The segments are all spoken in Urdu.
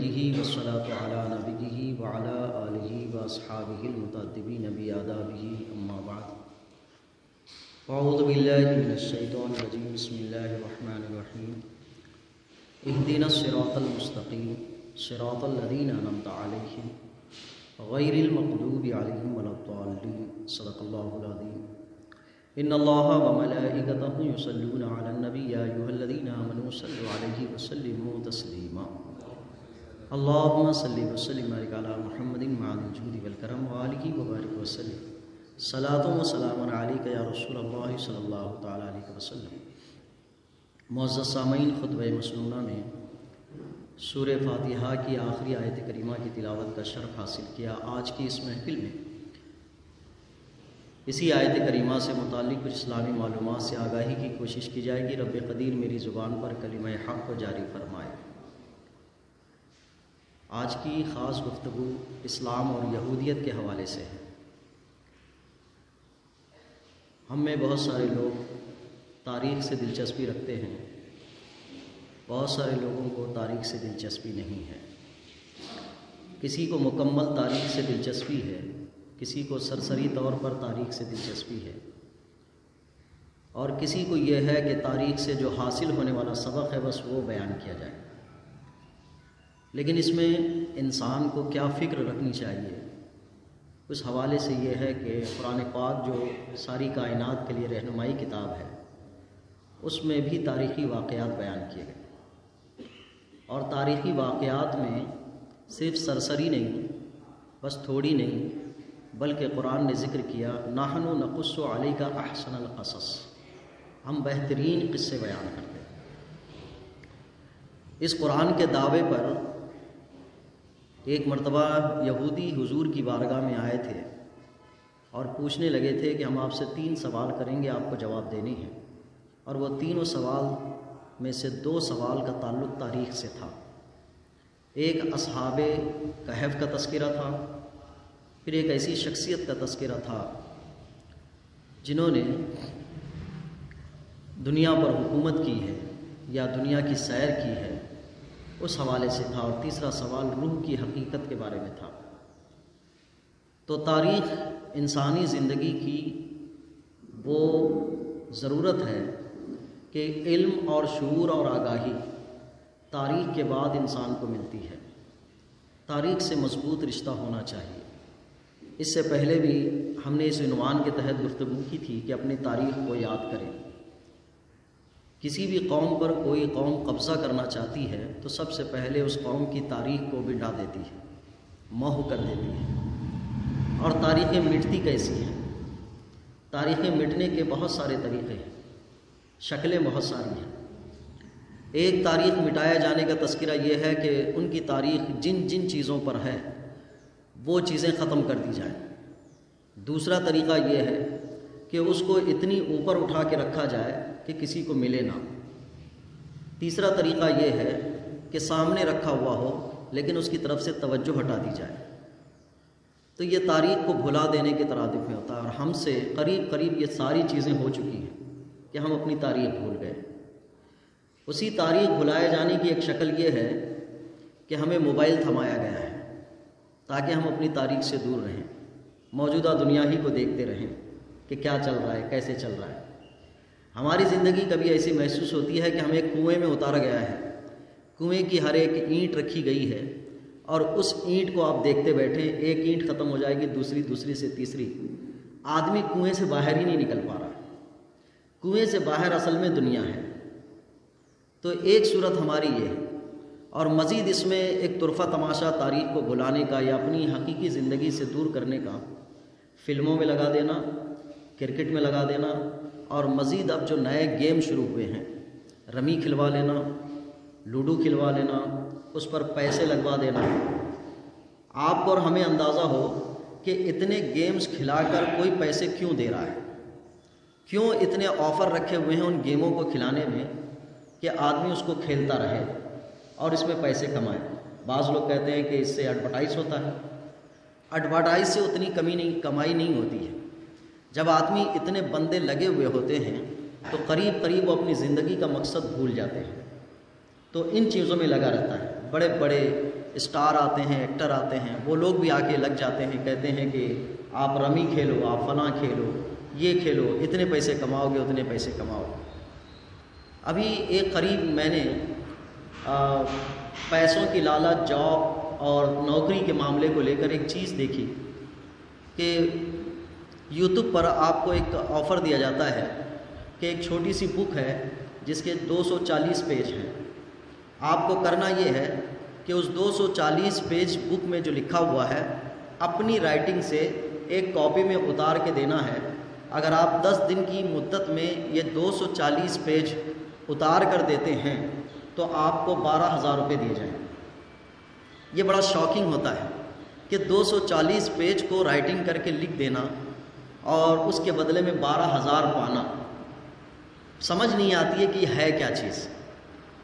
ذریہ والصلاة علی نبیہ وعلی آلہ واصحابہ المتأدبین بآدابہ اما بعد اعوذ باللہ من الشیطان الرجیم بسم اللہ الرحمن الرحیم اہدنا الصراط المستقیم صراط الذین انعمت علیہم غیر المغضوب علیہم ولا الضالین صدق اللہ العظیم ان اللہ وملائکتہ یصلون علی النبی یا ایھا الذین آمنوا صلوا علیہ وسلموا تسلیما اللہم صلی وسلم علی محمد معاذ الجود والکرم وآلہ وبارک وسلم صلاۃ و سلام علیک یا رسول اللہ صلی اللہ تعالیٰ علیہ وسلم۔ معزز سامعین، خطبہ مسنونہ میں سورہ فاتحہ کی آخری آیت کریمہ کی تلاوت کا شرف حاصل کیا۔ آج کی اس محفل میں اسی آیت کریمہ سے متعلق کچھ اسلامی معلومات سے آگاہی کی کوشش کی جائے گی۔ رب قدیر میری زبان پر کلمہ حق کو جاری فرمائے۔ آج کی خاص گفتگو اسلام اور یہودیت کے حوالے سے ہے۔ ہم میں بہت سارے لوگ تاریخ سے دلچسپی رکھتے ہیں، بہت سارے لوگوں کو تاریخ سے دلچسپی نہیں ہے۔ کسی کو مکمل تاریخ سے دلچسپی ہے، کسی کو سرسری طور پر تاریخ سے دلچسپی ہے، اور کسی کو یہ ہے کہ تاریخ سے جو حاصل ہونے والا سبق ہے بس وہ بیان کیا جائے۔ لیکن اس میں انسان کو کیا فکر رکھنی چاہیے، اس حوالے سے یہ ہے کہ قرآن پاک جو ساری کائنات کے لیے رہنمائی کتاب ہے، اس میں بھی تاریخی واقعات بیان کیے گئے، اور تاریخی واقعات میں صرف سرسری نہیں، بس تھوڑی نہیں، بلکہ قرآن نے ذکر کیا نحن نقص علیک احسن القصص، ہم بہترین قصے بیان کرتے ہیں۔ اس قرآن کے دعوے پر ایک مرتبہ یہودی حضور کی بارگاہ میں آئے تھے اور پوچھنے لگے تھے کہ ہم آپ سے 3 سوال کریں گے، آپ کو جواب دینے ہیں، اور وہ تینوں سوال میں سے 2 سوال کا تعلق تاریخ سے تھا۔ ایک اصحاب کہف کا تذکرہ تھا، پھر ایک ایسی شخصیت کا تذکرہ تھا جنہوں نے دنیا پر حکومت کی ہے یا دنیا کی سیر کی ہے، اس حوالے سے تھا، اور تیسرا سوال روح کی حقیقت کے بارے میں تھا۔ تو تاریخ انسانی زندگی کی وہ ضرورت ہے کہ علم اور شعور اور آگاہی تاریخ کے بعد انسان کو ملتی ہے۔ تاریخ سے مضبوط رشتہ ہونا چاہیے۔ اس سے پہلے بھی ہم نے اس عنوان کے تحت گفتگو کی تھی کہ اپنی تاریخ کو یاد کریں۔ کسی بھی قوم پر کوئی قوم قبضہ کرنا چاہتی ہے تو سب سے پہلے اس قوم کی تاریخ کو بڈھا دیتی ہے، محو کر دیتی ہے۔ اور تاریخیں مٹتی کیسی ہیں؟ تاریخیں مٹنے کے بہت سارے طریقے ہیں، شکلیں بہت ساری ہیں۔ ایک تاریخ مٹائے جانے کا تذکرہ یہ ہے کہ ان کی تاریخ جن جن چیزوں پر ہے وہ چیزیں ختم کر دی جائیں۔ دوسرا طریقہ یہ ہے کہ اس کو اتنی اوپر اٹھا کے رکھا جائے کہ کسی کو ملے نہ۔ تیسرا طریقہ یہ ہے کہ سامنے رکھا ہوا ہو لیکن اس کی طرف سے توجہ ہٹا دی جائے۔ تو یہ تاریخ کو بھلا دینے کے ترادف میں ہوتا ہے، اور ہم سے قریب قریب یہ ساری چیزیں ہو چکی ہیں کہ ہم اپنی تاریخ بھول گئے۔ اسی تاریخ بھلائے جانے کی ایک شکل یہ ہے کہ ہمیں موبائل تھمایا گیا ہے تاکہ ہم اپنی تاریخ سے دور رہیں، موجودہ دنیا ہی کو دیکھتے رہیں کہ کیا چل رہا ہے، کیسے چل رہا ہے۔ ہماری زندگی کبھی ایسی محسوس ہوتی ہے کہ ہمیں ایک کنویں میں اتارا گیا ہے، کنویں کی ہر ایک اینٹ رکھی گئی ہے، اور اس اینٹ کو آپ دیکھتے بیٹھے، ایک اینٹ ختم ہو جائے گی، دوسری، دوسری سے تیسری، آدمی کنویں سے باہر ہی نہیں نکل پا رہا۔ کنویں سے باہر اصل میں دنیا ہے۔ تو ایک صورت ہماری یہ ہے، اور مزید اس میں ایک طرفہ تماشا تاریخ کو بھلانے کا یا اپنی حقیقی زندگی سے دور کرنے کا فلموں میں لگا دینا، کرکٹ میں لگا دینا، اور مزید اب جو نئے گیم شروع ہوئے ہیں، رمی کھلوا لینا، لوڈو کھلوا لینا، اس پر پیسے لگوا دینا۔ آپ کو اور ہمیں اندازہ ہو کہ اتنے گیمز کھلا کر کوئی پیسے کیوں دے رہا ہے، کیوں اتنے آفر رکھے ہوئے ہیں ان گیموں کو کھلانے میں کہ آدمی اس کو کھیلتا رہے اور اس میں پیسے کمائے۔ بعض لوگ کہتے ہیں کہ اس سے ایڈورٹائز ہوتا ہے۔ ایڈورٹائز سے اتنی کمائی نہیں ہوتی ہے۔ جب آدمی اتنے بندے لگے ہوئے ہوتے ہیں تو قریب قریب وہ اپنی زندگی کا مقصد بھول جاتے ہیں، تو ان چیزوں میں لگا رہتا ہے۔ بڑے بڑے اسٹار آتے ہیں، ایکٹر آتے ہیں، وہ لوگ بھی آ کے لگ جاتے ہیں، کہتے ہیں کہ آپ رمی کھیلو، آپ فلاں کھیلو، یہ کھیلو، اتنے پیسے کماؤ گے، اتنے پیسے کماؤ گے۔ ابھی ایک قریب میں نے پیسوں کی لالچ، جاب اور نوکری کے معاملے کو لے کر ایک چیز دیکھی کہ یوٹیوب پر آپ کو ایک آفر دیا جاتا ہے کہ ایک چھوٹی سی بک ہے جس کے 240 پیج ہیں۔ آپ کو کرنا یہ ہے کہ اس 240 پیج بک میں جو لکھا ہوا ہے اپنی رائٹنگ سے ایک کاپی میں اتار کے دینا ہے۔ اگر آپ 10 دن کی مدت میں یہ 240 پیج اتار کر دیتے ہیں تو آپ کو 12,000 روپے دیے جائیں۔ یہ بڑا شاکنگ ہوتا ہے کہ 240 پیج کو رائٹنگ کر کے لکھ دینا اور اس کے بدلے میں 12,000 پانا۔ سمجھ نہیں آتی ہے کہ یہ ہے کیا چیز۔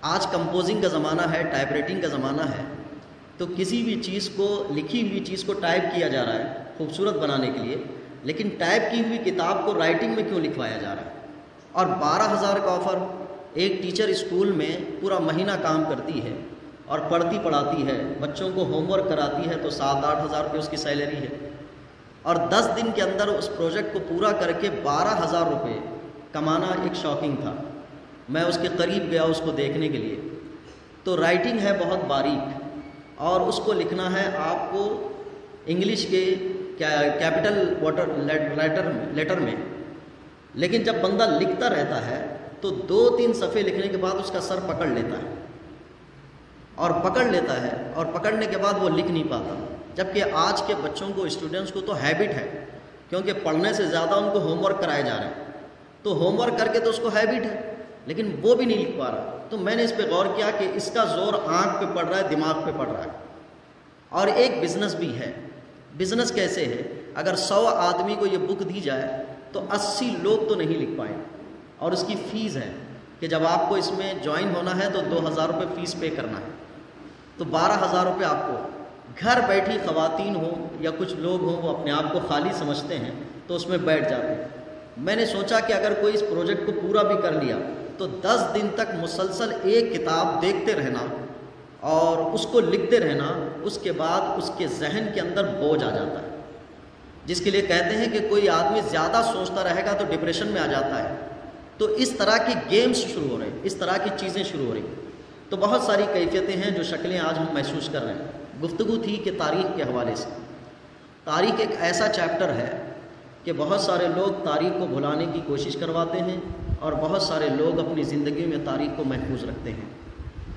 آج کمپوزنگ کا زمانہ ہے، ٹائپ رائٹنگ کا زمانہ ہے، تو کسی بھی چیز کو، لکھی ہوئی چیز کو ٹائپ کیا جا رہا ہے خوبصورت بنانے کے لیے، لیکن ٹائپ کی ہوئی کتاب کو رائٹنگ میں کیوں لکھوایا جا رہا ہے؟ اور 12,000 کا آفر۔ ایک ٹیچر اسکول میں پورا مہینہ کام کرتی ہے اور پڑھتی پڑھاتی ہے، بچوں کو ہوم ورک کراتی ہے، تو 7-8 ہزار روپے اس کی سیلری ہے، اور 10 دن کے اندر اس پروجیکٹ کو پورا کر کے 12,000 روپے کمانا ایک شاکنگ تھا۔ میں اس کے قریب گیا اس کو دیکھنے کے لیے، تو رائٹنگ ہے بہت باریک، اور اس کو لکھنا ہے آپ کو انگلش کے کیپٹل لیٹر میں، لیکن جب بندہ لکھتا رہتا ہے تو 2-3 صفحے لکھنے کے بعد اس کا سر پکڑ لیتا ہے، اور پکڑنے کے بعد وہ لکھ نہیں پاتا۔ جبکہ آج کے بچوں کو، اسٹوڈنٹس کو تو ہیبٹ ہے، کیونکہ پڑھنے سے زیادہ ان کو ہوم ورک کرائے جا رہے ہیں، تو ہوم ورک کر کے تو اس کو ہیبٹ ہے، لیکن وہ بھی نہیں لکھ پا رہا۔ تو میں نے اس پہ غور کیا کہ اس کا زور آنکھ پہ پڑ رہا ہے، دماغ پہ پڑ رہا ہے۔ اور ایک بزنس بھی ہے۔ بزنس کیسے ہے؟ اگر 100 آدمی کو یہ بک دی جائے تو 80 لوگ تو نہیں لکھ پائیں، اور اس کی فیس ہے کہ جب آپ کو اس میں جوائن ہونا ہے تو 2,000 روپے فیس پے کرنا ہے، تو 12,000 روپے آپ کو۔ گھر بیٹھی خواتین ہوں یا کچھ لوگ ہوں، وہ اپنے آپ کو خالی سمجھتے ہیں تو اس میں بیٹھ جاتے ہیں۔ میں نے سوچا کہ اگر کوئی اس پروجیکٹ کو پورا بھی کر لیا تو 10 دن تک مسلسل ایک کتاب دیکھتے رہنا اور اس کو لکھتے رہنا، اس کے بعد اس کے ذہن کے اندر بوجھ آ جاتا ہے، جس کے لیے کہتے ہیں کہ کوئی آدمی زیادہ سوچتا رہے گا تو ڈپریشن میں آ جاتا ہے۔ تو اس طرح کی گیمز شروع ہو رہے ہیں، اس طرح کی چیزیں شروع ہو رہی ہیں۔ تو بہت ساری کیفیتیں ہیں جو شکلیں آج ہم محسوس کر رہے ہیں۔ گفتگو تھی کہ تاریخ کے حوالے سے، تاریخ ایک ایسا چیپٹر ہے کہ بہت سارے لوگ تاریخ کو بھلانے کی کوشش کرواتے ہیں، اور بہت سارے لوگ اپنی زندگی میں تاریخ کو محفوظ رکھتے ہیں۔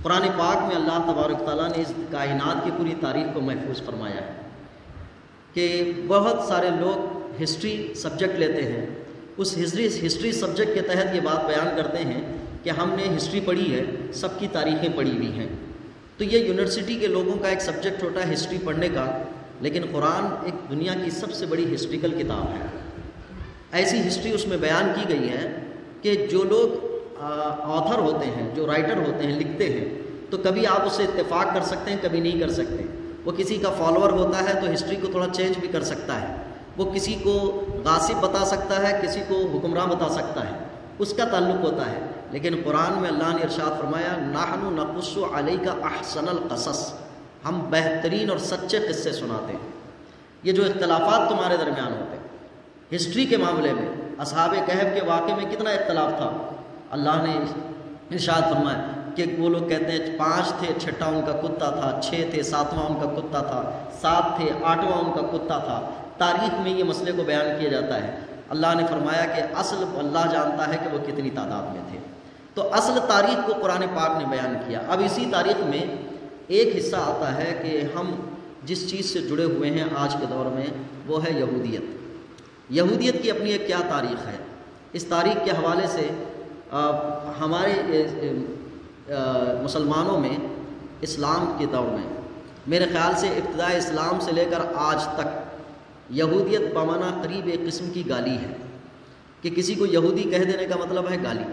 قرآن پاک میں اللہ تبارک تعالیٰ نے اس کائنات کی پوری تاریخ کو محفوظ فرمایا ہے کہ بہت سارے لوگ ہسٹری سبجیکٹ لیتے ہیں، اس ہسٹری سبجیکٹ کے تحت یہ بات بیان کرتے ہیں کہ ہم نے ہسٹری پڑھی ہے، سب کی تاریخیں پڑھی ہوئی ہیں۔ تو یہ یونیورسٹی کے لوگوں کا ایک سبجیکٹ ہوتا ہے ہسٹری پڑھنے کا، لیکن قرآن ایک دنیا کی سب سے بڑی ہسٹریکل کتاب ہے۔ ایسی ہسٹری اس میں بیان کی گئی ہے کہ جو لوگ آتھر ہوتے ہیں، جو رائٹر ہوتے ہیں، لکھتے ہیں، تو کبھی آپ اس سے اتفاق کر سکتے ہیں، کبھی نہیں کر سکتے۔ وہ کسی کا فالوور ہوتا ہے تو ہسٹری کو تھوڑا چینج بھی کر سکتا ہے، وہ کسی کو غاصب بتا سکتا ہے، کسی کو حکمراں بتا سکتا ہے، اس کا تعلق ہوتا ہے۔ لیکن قرآن میں اللہ نے ارشاد فرمایا نحن نقص علیک احسن القصص، ہم بہترین اور سچے قصے سناتے ہیں۔ یہ جو اختلافات تمہارے درمیان ہوتے ہیں ہسٹری کے معاملے میں، اصحاب کہف کے واقعے میں کتنا اختلاف تھا، اللہ نے ارشاد فرمایا کہ وہ لوگ کہتے ہیں 5 تھے، 6واں ان کا کتا تھا، 6 تھے، 7واں ان کا کتا تھا، 7 تھے، 8واں ان کا کتا تھا۔ تاریخ میں یہ مسئلے کو بیان کیا جاتا ہے۔ اللہ نے فرمایا کہ اصل اللہ جانتا ہے کہ وہ کتنی تعداد میں تھے۔ تو اصل تاریخ کو قرآن پاک نے بیان کیا۔ اب اسی تاریخ میں ایک حصہ آتا ہے کہ ہم جس چیز سے جڑے ہوئے ہیں آج کے دور میں، وہ ہے یہودیت۔ یہودیت کی اپنی ایک کیا تاریخ ہے؟ اس تاریخ کے حوالے سے ہمارے مسلمانوں میں اسلام کے دور میں میرے خیال سے ابتدائے اسلام سے لے کر آج تک یہودیت بمعنی قریب ایک قسم کی گالی ہے، کہ کسی کو یہودی کہہ دینے کا مطلب ہے گالی۔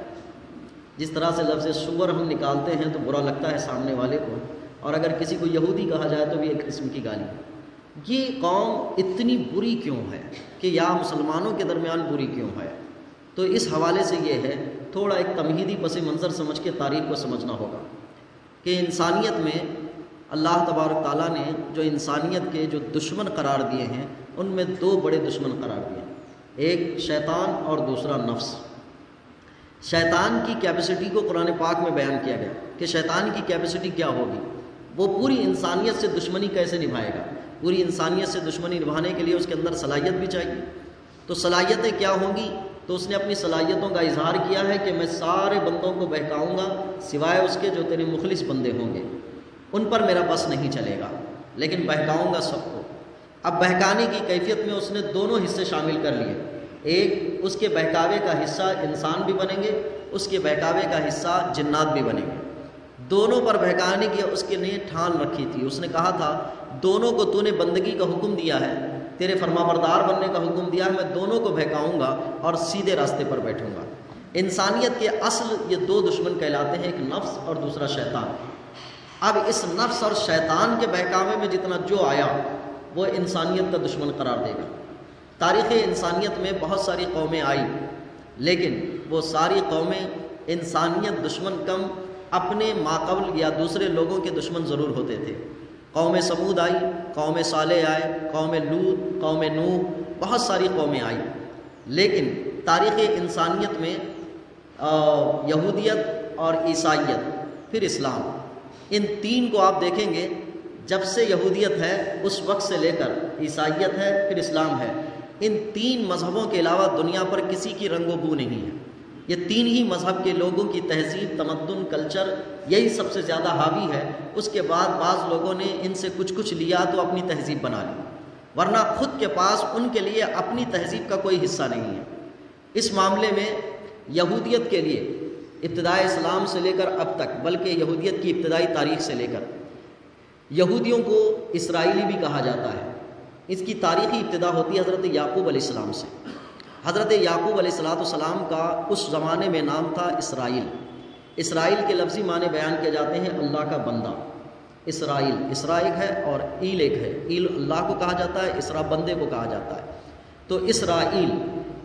جس طرح سے لفظ سور ہم نکالتے ہیں تو برا لگتا ہے سامنے والے کو، اور اگر کسی کو یہودی کہا جائے تو بھی ایک قسم کی گالی۔ یہ قوم اتنی بری کیوں ہے کہ یا مسلمانوں کے درمیان بری کیوں ہے؟ تو اس حوالے سے یہ ہے، تھوڑا ایک تمہیدی پس منظر سمجھ کے تاریخ کو سمجھنا ہوگا کہ انسانیت میں اللہ تبارک تعالیٰ نے جو انسانیت کے جو دشمن قرار دیے ہیں ان میں دو بڑے دشمن قرار دیے ہیں، ایک شیطان اور دوسرا نفس۔ شیطان کی کیپیسٹی کو قرآن پاک میں بیان کیا گیا کہ شیطان کی کیپیسٹی کیا ہوگی، وہ پوری انسانیت سے دشمنی کیسے نبھائے گا۔ پوری انسانیت سے دشمنی نبھانے کے لیے اس کے اندر صلاحیت بھی چاہیے، تو صلاحیتیں کیا ہوں گی؟ تو اس نے اپنی صلاحیتوں کا اظہار کیا ہے کہ میں سارے بندوں کو بہکاؤں گا سوائے اس کے جو تیرے مخلص بندے ہوں گے، ان پر میرا بس نہیں چلے گا، لیکن بہکاؤں گا سب کو۔ اب بہکانے کی کیفیت میں اس نے دونوں حصے شامل کر لیے، ایک اس کے بہکاوے کا حصہ انسان بھی بنیں گے، اس کے بہکاوے کا حصہ جنات بھی بنیں گے۔ دونوں پر بہکانے کی اس کے لیے ٹھان رکھی تھی، اس نے کہا تھا دونوں کو تو نے بندگی کا حکم دیا ہے، تیرے فرمانبردار بننے کا حکم دیا ہے، میں دونوں کو بہکاؤں گا اور سیدھے راستے پر بیٹھوں گا۔ انسانیت کے اصل یہ دو دشمن کہلاتے ہیں، ایک نفس اور دوسرا شیطان۔ اب اس نفس اور شیطان کے بہکاوے میں جتنا جو آیا وہ انسانیت کا دشمن قرار دے گا۔ تاریخ انسانیت میں بہت ساری قومیں آئی، لیکن وہ ساری قومیں انسانیت دشمن کم اپنے ماقبل یا دوسرے لوگوں کے دشمن ضرور ہوتے تھے۔ قوم سمود آئی، قوم صالح آئے، قوم لوط، قوم نوح، بہت ساری قومیں آئی، لیکن تاریخ انسانیت میں یہودیت اور عیسائیت پھر اسلام، ان تین کو آپ دیکھیں گے، جب سے یہودیت ہے اس وقت سے لے کر عیسائیت ہے پھر اسلام ہے، ان تین مذہبوں کے علاوہ دنیا پر کسی کی رنگ و بو نہیں ہے۔ یہ تین ہی مذہب کے لوگوں کی تہذیب، تمدن، کلچر یہی سب سے زیادہ حاوی ہے۔ اس کے بعد بعض لوگوں نے ان سے کچھ لیا تو اپنی تہذیب بنا لی، ورنہ خود کے پاس ان کے لیے اپنی تہذیب کا کوئی حصہ نہیں ہے۔ اس معاملے میں یہودیت کے لیے ابتدائے اسلام سے لے کر اب تک، بلکہ یہودیت کی ابتدائی تاریخ سے لے کر، یہودیوں کو اسرائیلی بھی کہا جاتا ہے۔ اس کی تاریخی ابتدا ہوتی ہے حضرت یعقوب علیہ السلام سے۔ حضرت یعقوب علیہ السلام کا اس زمانے میں نام تھا اسرائیل۔ اسرائیل کے لفظی معنی بیان کیے جاتے ہیں اللہ کا بندہ۔ اسرائیل، اسرا ایک ہے اور ایل ایک ہے، ایل اللہ کو کہا جاتا ہے، اسرا بندے کو کہا جاتا ہے۔ تو اسرائیل،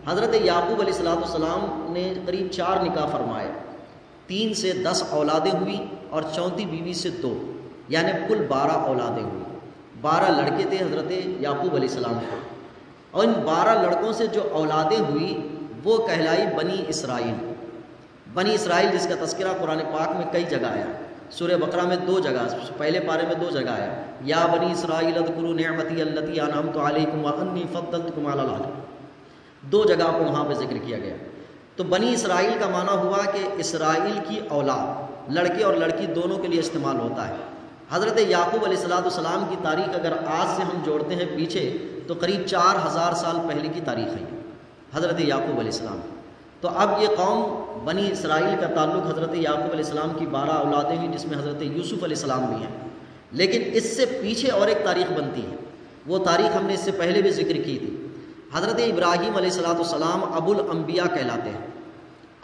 حضرت یعقوب علیہ السلام نے قریب 4 نکاح فرمائے، 3 سے 10 اولادیں ہوئی اور 34 بیوی سے 2، یعنی کل 12 اولادیں ہوئی۔ 12 لڑکے تھے حضرت یعقوب علیہ السلام کو، اور ان 12 لڑکوں سے جو اولادیں ہوئی وہ کہلائی بنی اسرائیل۔ بنی اسرائیل جس کا تذکرہ قرآن پاک میں کئی جگہ آیا، سورہ بقرہ میں 2 جگہ، پہلے پارے میں 2 جگہ آیا، یا بنی اسرائیل اذکروا نعمتی التی انعمت علیکم وانی فضلتکم علی العالمین، 2 جگہ پہ وہاں پہ ذکر کیا گیا۔ تو بنی اسرائیل کا معنی ہوا کہ اسرائیل کی اولاد، لڑکے اور لڑکی دونوں کے لیے استعمال ہوتا ہے۔ حضرت یعقوب علیہ السلام کی تاریخ اگر آج سے ہم جوڑتے ہیں پیچھے تو قریب 4000 سال پہلے کی تاریخ ہے حضرت یعقوب علیہ السلام۔ تو اب یہ قوم بنی اسرائیل کا تعلق حضرت یعقوب علیہ السلام کی 12 اولادیں ہوئی، جس میں حضرت یوسف علیہ السلام بھی ہیں۔ لیکن اس سے پیچھے اور ایک تاریخ بنتی ہے، وہ تاریخ ہم نے اس سے پہلے بھی ذکر کی تھی۔ حضرت ابراہیم علیہ السلام ابو الانبیاء کہلاتے ہیں،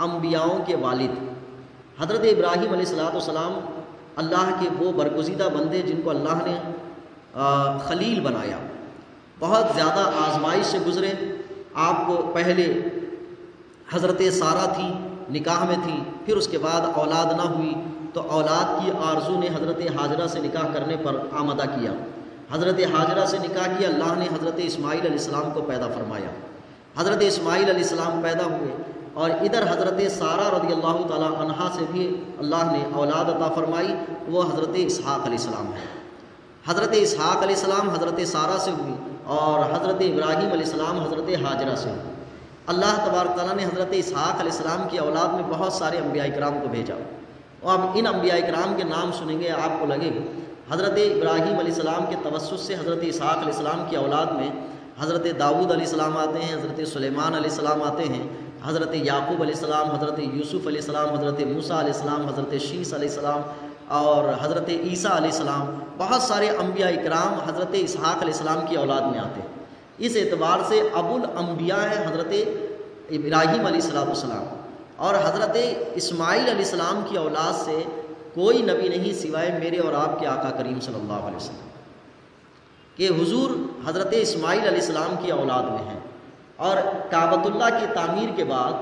انبیاؤں کے والد۔ حضرت ابراہیم علیہ السلام اللہ کے وہ برگزیدہ بندے جن کو اللہ نے خلیل بنایا، بہت زیادہ آزمائش سے گزرے۔ آپ کو پہلے حضرت سارہ تھی، نکاح میں تھی، پھر اس کے بعد اولاد نہ ہوئی تو اولاد کی آرزو نے حضرت ہاجرہ سے نکاح کرنے پر آمادہ کیا۔ حضرت ہاجرہ سے نکاح کیا، اللہ نے حضرت اسماعیل علیہ السلام کو پیدا فرمایا۔ حضرت اسماعیل علیہ السلام پیدا ہوئے، اور ادھر حضرت سارہ رضی اللہ تعالی عنہا سے بھی اللہ نے اولاد عطا فرمائی، وہ حضرت اسحاق علیہ السلام ہے۔ حضرت اسحاق علیہ السلام حضرت سارہ سے ہوئی، اور حضرت ابراہیم علیہ السلام حضرت ہاجرہ سے ہوئی۔ اللہ تبارک تعالیٰ نے حضرت اسحاق علیہ السلام کی اولاد میں بہت سارے انبیاء کرام کو بھیجا، اور اب ان انبیاء کرام کے نام سنیں گے آپ کو لگے گا حضرت ابراہیم علیہ السلام کے توسط سے حضرت اسحاق علیہ السلام کی اولاد میں حضرت داؤد علیہ السلام آتے ہیں، حضرت سلیمان علیہ السلام آتے ہیں، حضرت یعقوب علیہ السلام، حضرت یوسف علیہ السلام، حضرت موسیٰ علیہ السلام، حضرت شیس علیہ السلام اور حضرت عیسیٰ علیہ السلام۔ بہت سارے انبیاء اکرام حضرت اسحاق علیہ السلام کی اولاد میں آتے ہیں۔ اس اعتبار سے ابو الانبیاء ہے حضرت ابراہیم علیہ السلام، اور حضرت اسماعیل علیہ السلام کی اولاد سے کوئی نبی نہیں سوائے میرے اور آپ کے آقا کریم صلی اللہ علیہ وسلم، کہ حضور حضرت اسماعیل علیہ السلام کی اولاد میں ہیں۔ اور کعبۃ اللہ کی تعمیر کے بعد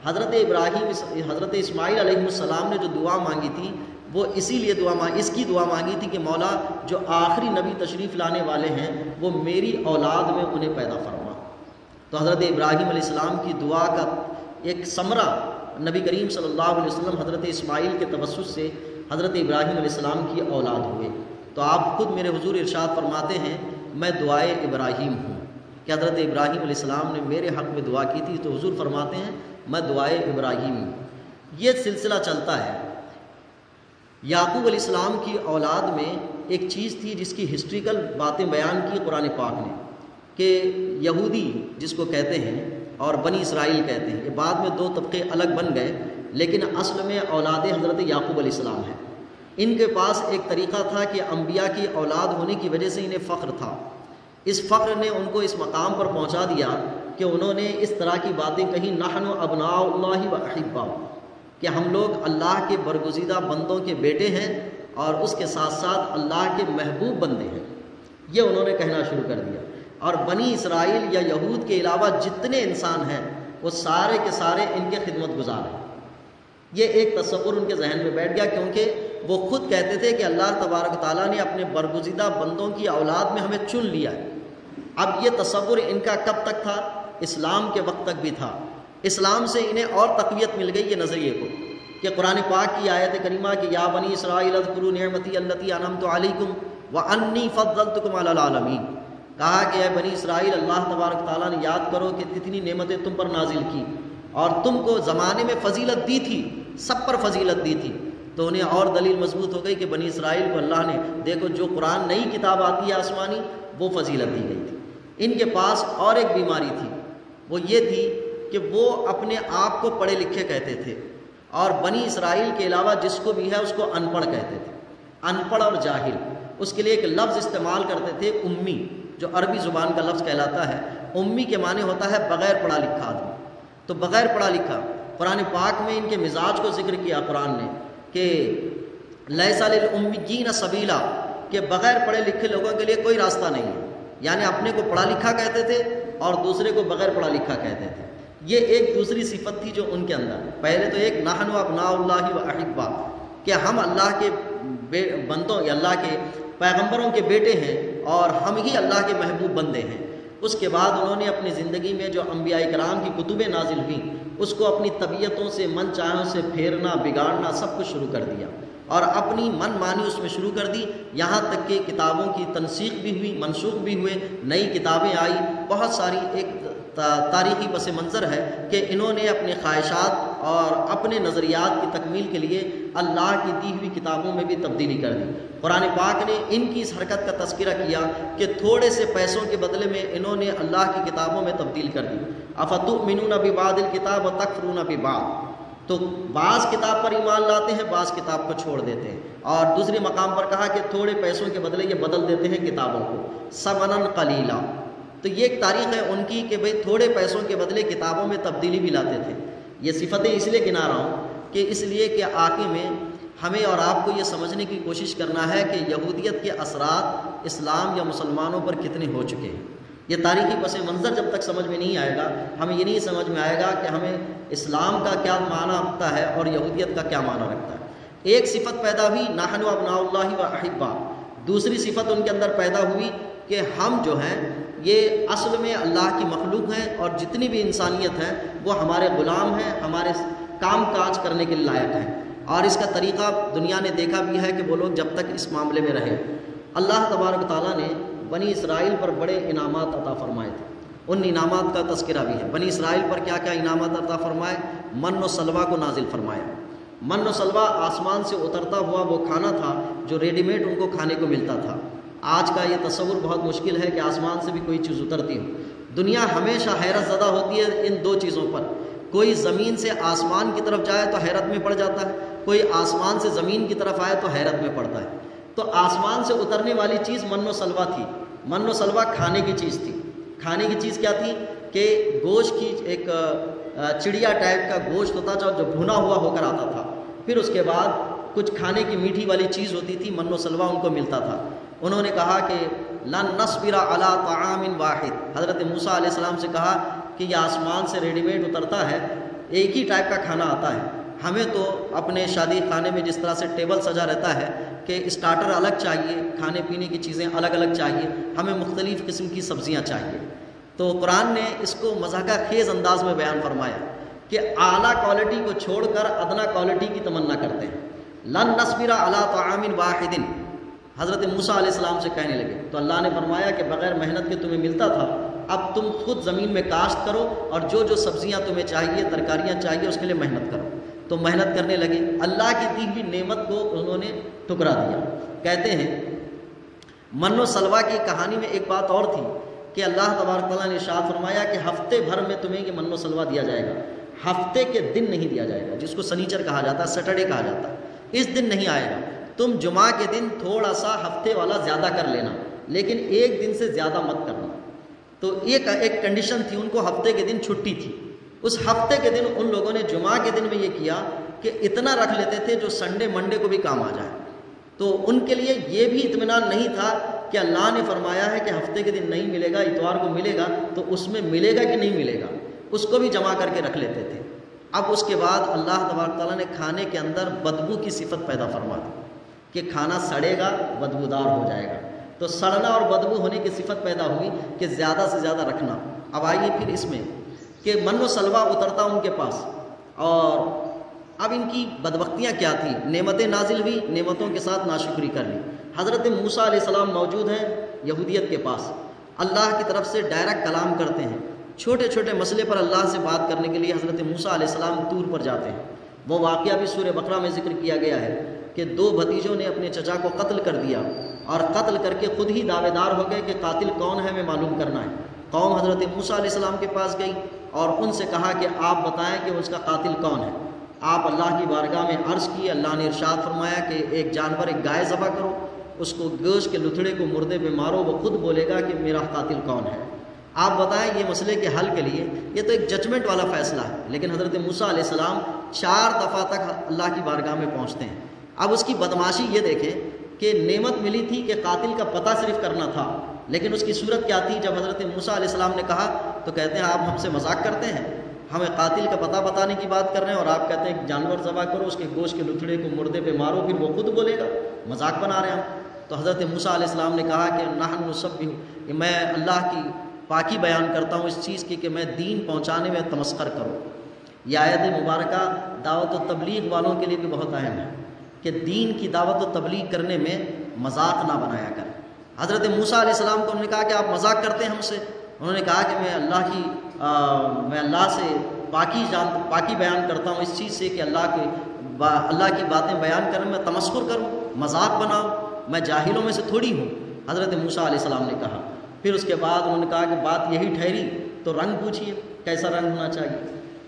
حضرت اسماعیل علیہ السلام نے جو دعا مانگی تھی وہ اسی لیے اس کی دعا مانگی تھی کہ مولا جو آخری نبی تشریف لانے والے ہیں وہ میری اولاد میں انہیں پیدا فرما۔ تو حضرت ابراہیم علیہ السلام کی دعا کا ایک ثمرہ نبی کریم صلی اللہ علیہ وسلم حضرت اسماعیل کے توسط سے حضرت ابراہیم علیہ السلام کی اولاد ہوئے۔ تو آپ خود میرے حضور ارشاد فرماتے ہیں میں دعائے ابراہیم ہوں، کہ حضرت ابراہیم علیہ السلام نے میرے حق میں دعا کی تھی، تو حضور فرماتے ہیں میں دعائے ابراہیم ہوں۔ یہ سلسلہ چلتا ہے۔ یعقوب علیہ السلام کی اولاد میں ایک چیز تھی جس کی ہسٹریکل باتیں بیان کی قرآن پاک نے، کہ یہودی جس کو کہتے ہیں اور بنی اسرائیل کہتے ہیں، یہ بعد میں دو طبقے الگ بن گئے، لیکن اصل میں اولاد حضرت یعقوب علیہ السلام ہے۔ ان کے پاس ایک طریقہ تھا کہ انبیاء کی اولاد ہونے کی وجہ سے انہیں فخر تھا۔ اس فخر نے ان کو اس مقام پر پہنچا دیا کہ انہوں نے اس طرح کی باتیں کہیں نحن ابناء اللہ و احباء، کہ ہم لوگ اللہ کے برگزیدہ بندوں کے بیٹے ہیں اور اس کے ساتھ ساتھ اللہ کے محبوب بندے ہیں، یہ انہوں نے کہنا شروع کر دیا۔ اور بنی اسرائیل یا یہود کے علاوہ جتنے انسان ہیں وہ سارے کے سارے ان کے خدمت گزار ہیں۔ یہ ایک تصور ان کے ذہن میں بیٹھ گیا، کیونکہ وہ خود کہتے تھے کہ اللہ تبارک تعالیٰ نے اپنے برگزیدہ بندوں کی اولاد میں ہمیں چن لیا ہے۔ اب یہ تصور ان کا کب تک تھا؟ اسلام کے وقت تک بھی تھا۔ اسلام سے انہیں اور تقویت مل گئی یہ نظریے کو، کہ قرآن پاک کی آیت کریمہ کہ یا بنی اسرائیل اذکروا نعمتی التی انعمت علیکم وانی فضلتکم علی العالمین، کہا کہ اے بنی اسرائیل اللہ تبارک تعالیٰ نے یاد کرو کہ کتنی نعمتیں تم پر نازل کی اور تم کو زمانے میں فضیلت دی تھی، سب پر فضیلت دی تھی۔ تو انہیں اور دلیل مضبوط ہو گئی کہ بنی اسرائیل کو اللہ نے دیکھو جو قرآن نئی کتاب آتی ہے آسمانی وہ فضیلت دی گئی تھی۔ ان کے پاس اور ایک بیماری تھی، وہ یہ تھی کہ وہ اپنے آپ کو پڑھے لکھے کہتے تھے، اور بنی اسرائیل کے علاوہ جس کو بھی ہے اس کو ان پڑھ کہتے تھے، ان پڑھ اور جاہل۔ اس کے لیے ایک لفظ استعمال کرتے تھے امی، جو عربی زبان کا لفظ کہلاتا ہے۔ امی کے معنی ہوتا ہے بغیر پڑھا لکھا آدمی، تو بغیر پڑھا لکھا۔ قرآن پاک میں ان کے مزاج کو ذکر کیا قرآن نے کہ لیس للأمیین سبیلا، کہ بغیر پڑھے لکھے لوگوں کے لیے کوئی راستہ نہیں ہے، یعنی اپنے کو پڑھا لکھا کہتے تھے اور دوسرے کو بغیر پڑھا لکھا کہتے تھے۔ یہ ایک دوسری صفت تھی جو ان کے اندر، پہلے تو ایک نحن ابناء اللہ و احباء، کہ ہم اللہ کے بندوں یا اللہ کے پیغمبروں کے بیٹے ہیں اور ہم ہی اللہ کے محبوب بندے ہیں۔ اس کے بعد انہوں نے اپنی زندگی میں جو انبیاء کرام کی کتبیں نازل ہوئیں اس کو اپنی طبیعتوں سے من چاہوں سے پھیرنا بگاڑنا سب کچھ شروع کر دیا، اور اپنی من مانی اس میں شروع کر دی، یہاں تک کہ کتابوں کی تنسیخ بھی ہوئی، منسوخ بھی ہوئے، نئی کتابیں آئی، بہت ساری۔ ایک تاریخی پس منظر ہے کہ انہوں نے اپنے خواہشات اور اپنے نظریات کی تکمیل کے لیے اللہ کی دی ہوئی کتابوں میں بھی تبدیلی کر دی۔ قرآن پاک نے ان کی اس حرکت کا تذکرہ کیا کہ تھوڑے سے پیسوں کے بدلے میں انہوں نے اللہ کی کتابوں میں تبدیل کر دی۔ افتؤمنون ببعض الکتاب وتکفرون ببعض، تو بعض کتاب پر ایمان لاتے ہیں، بعض کتاب کو چھوڑ دیتے ہیں، اور دوسرے مقام پر کہا کہ تھوڑے پیسوں کے بدلے یہ بدل دیتے ہیں کتابوں کو ثمنا قلیلا۔ تو یہ ایک تاریخ ہے ان کی کہ بھئی تھوڑے پیسوں کے بدلے کتابوں میں تبدیلی بھی لاتے تھے۔ یہ صفتیں اس لیے گنا رہا ہوں کہ اس لیے کہ آخر میں ہمیں اور آپ کو یہ سمجھنے کی کوشش کرنا ہے کہ یہودیت کے اثرات اسلام یا مسلمانوں پر کتنے ہو چکے ہیں۔ یہ تاریخی پس منظر جب تک سمجھ میں نہیں آئے گا، ہمیں یہ نہیں سمجھ میں آئے گا کہ ہمیں اسلام کا کیا معنی رکھتا ہے اور یہودیت کا کیا معنی رکھتا ہے۔ ایک صفت پیدا ہوئی نحن ابناء اللہ و احباء، دوسری صفت ان کے اندر پیدا ہوئی کہ ہم جو ہیں یہ اصل میں اللہ کی مخلوق ہیں، اور جتنی بھی انسانیت ہے وہ ہمارے غلام ہیں، ہمارے کام کاج کرنے کے لائق ہیں۔ اور اس کا طریقہ دنیا نے دیکھا بھی ہے کہ وہ لوگ جب تک اس معاملے میں رہے۔ اللہ تبارک تعالیٰ نے بنی اسرائیل پر بڑے انعامات عطا فرمائے تھے، ان انعامات کا تذکرہ بھی ہے۔ بنی اسرائیل پر کیا کیا انعامات عطا فرمائے؟ من و سلوہ کو نازل فرمایا۔ من و سلوہ آسمان سے اترتا ہوا وہ کھانا تھا جو ریڈی میڈ ان کو کھانے کو ملتا تھا۔ آج کا یہ تصور بہت مشکل ہے کہ آسمان سے بھی کوئی چیز اترتی ہو۔ دنیا ہمیشہ حیرت زدہ ہوتی ہے ان دو چیزوں پر، کوئی زمین سے آسمان کی طرف جائے تو حیرت میں پڑ جاتا ہے، کوئی آسمان سے زمین کی طرف آئے تو حیرت میں پڑتا ہے۔ تو آسمان سے اترنے والی چیز من و سلوہ تھی۔ من و سلوہ کھانے کی چیز تھی۔ کھانے کی چیز کیا تھی کہ گوشت کی ایک چڑیا ٹائپ کا گوشت ہوتا تھا جو بھنا ہوا ہو کر آتا تھا، پھر اس کے بعد کچھ کھانے کی میٹھی والی چیز ہوتی تھی، من و سلوہ ان کو ملتا تھا۔ انہوں نے کہا کہ لن نصبر علی طعام واحد، حضرت موسیٰ علیہ السلام سے کہا کہ یہ آسمان سے ریڈی میڈ اترتا ہے، ایک ہی ٹائپ کا کھانا آتا ہے، ہمیں تو اپنے شادی خانے میں جس طرح سے ٹیبل سجا رہتا ہے کہ اسٹارٹر الگ چاہیے، کھانے پینے کی چیزیں الگ الگ چاہیے، ہمیں مختلف قسم کی سبزیاں چاہیے، تو قرآن نے اس کو مضحکہ خیز انداز میں بیان فرمایا کہ اعلیٰ کوالٹی کو چھوڑ کر ادنا کوالٹی کی تمنا کرتے ہیں۔ لن نصبر علی طعام واحد، حضرت موسیٰ علیہ السلام سے کہنے لگے، تو اللہ نے فرمایا کہ بغیر محنت کے تمہیں ملتا تھا، اب تم خود زمین میں کاشت کرو اور جو جو سبزیاں تمہیں چاہیے، ترکاریاں چاہیے، اس کے لیے محنت کرو۔ تو محنت کرنے لگے، اللہ کی دی ہوئی نعمت کو انہوں نے ٹکرا دیا۔ کہتے ہیں من و سلوہ کی کہانی میں ایک بات اور تھی کہ اللہ تبارک تعالیٰ نے ارشاد فرمایا کہ ہفتے بھر میں تمہیں یہ من و سلوہ دیا جائے گا، ہفتے کے دن نہیں دیا جائے گا، جس کو سنیچر کہا جاتا ہے، سیٹرڈے کہا جاتا ہے، اس دن نہیں آئے گا۔ تم جمعہ کے دن تھوڑا سا ہفتے والا زیادہ کر لینا، لیکن ایک دن سے زیادہ مت کرنا۔ تو ایک کنڈیشن تھی، ان کو ہفتے کے دن چھٹی تھی، اس ہفتے کے دن ان لوگوں نے جمعہ کے دن میں یہ کیا کہ اتنا رکھ لیتے تھے جو سنڈے منڈے کو بھی کام آ جائے۔ تو ان کے لیے یہ بھی اطمینان نہیں تھا کہ اللہ نے فرمایا ہے کہ ہفتے کے دن نہیں ملے گا، اتوار کو ملے گا، تو اس میں ملے گا کہ نہیں ملے گا، اس کو بھی جمع کر کے رکھ لیتے تھے۔ اب اس کے بعد اللہ تبارک تعالیٰ نے کھانے کے اندر بدبو کی صفت پیدا فرما دی کہ کھانا سڑے گا، بدبودار ہو جائے گا، تو سڑنا اور بدبو ہونے کی صفت پیدا ہوئی کہ زیادہ سے زیادہ رکھنا۔ اب آئیے پھر اس میں کہ من و سلوہ اترتا ان کے پاس، اور اب ان کی بدبختیاں کیا تھی؟ نعمتیں نازل ہوئی، نعمتوں کے ساتھ ناشکری کر لی۔ حضرت موسیٰ علیہ السلام موجود ہیں یہودیت کے پاس، اللہ کی طرف سے ڈائریکٹ کلام کرتے ہیں، چھوٹے چھوٹے مسئلے پر اللہ سے بات کرنے کے لیے حضرت موسیٰ علیہ السلام طور پر جاتے ہیں۔ وہ واقعہ بھی سورہ بقرہ میں ذکر کیا گیا ہے کہ 2 بھتیجوں نے اپنے چچا کو قتل کر دیا، اور قتل کر کے خود ہی دعوے دار ہو گئے کہ قاتل کون ہے ہمیں معلوم کرنا ہے۔ قوم حضرت موسیٰ علیہ السلام کے پاس گئی اور ان سے کہا کہ آپ بتائیں کہ اس کا قاتل کون ہے۔ آپ اللہ کی بارگاہ میں عرض کی، اللہ نے ارشاد فرمایا کہ ایک جانور، ایک گائے ذبح کرو، اس کو گوشت کے لتھڑے کو مردے پہ مارو، وہ خود بولے گا کہ میرا قاتل کون ہے۔ آپ بتائیں یہ مسئلے کے حل کے لیے، یہ تو ایک ججمنٹ والا فیصلہ ہے، لیکن حضرت موسیٰ علیہ السلام 4 دفعہ تک اللہ کی بارگاہ میں پہنچتے ہیں۔ اب اس کی بدماشی یہ دیکھیں کہ نعمت ملی تھی کہ قاتل کا پتہ صرف کرنا تھا، لیکن اس کی صورت کیا تھی؟ جب حضرت موسیٰ علیہ السلام نے کہا تو کہتے ہیں آپ ہم سے مذاق کرتے ہیں، ہمیں قاتل کا پتہ بتانے کی بات کر رہے ہیں اور آپ کہتے ہیں کہ جانور ذبح کرو، اس کے گوشت کے لتھڑے کو مردے پہ مارو، پھر وہ خود بولے گا، مذاق بنا رہے ہیں ہم۔ تو حضرت موسیٰ علیہ السلام نے کہا کہ نحن نسبح، کہ میں اللہ کی پاکی بیان کرتا ہوں اس چیز کی کہ میں دین پہنچانے میں تمسخر کروں۔ یہ آیت مبارکہ دعوت و تبلیغ والوں کے لیے بھی بہت اہم ہے کہ دین کی دعوت و تبلیغ کرنے میں مذاق نہ بنایا کریں۔ حضرت موسیٰ علیہ السلام کو انہوں نے کہا کہ آپ مذاق کرتے ہیں ہم سے، انہوں نے کہا کہ میں اللہ سے پاکی بیان کرتا ہوں اس چیز سے کہ اللہ کی باتیں بیان کرنے میں تمسخر کروں، مذاق بناؤں، میں جاہلوں میں سے تھوڑی ہوں، حضرت موسیٰ علیہ السلام نے کہا۔ پھر اس کے بعد انہوں نے کہا کہ بات یہی ٹھہری تو رنگ پوچھیے کیسا رنگ ہونا چاہیے۔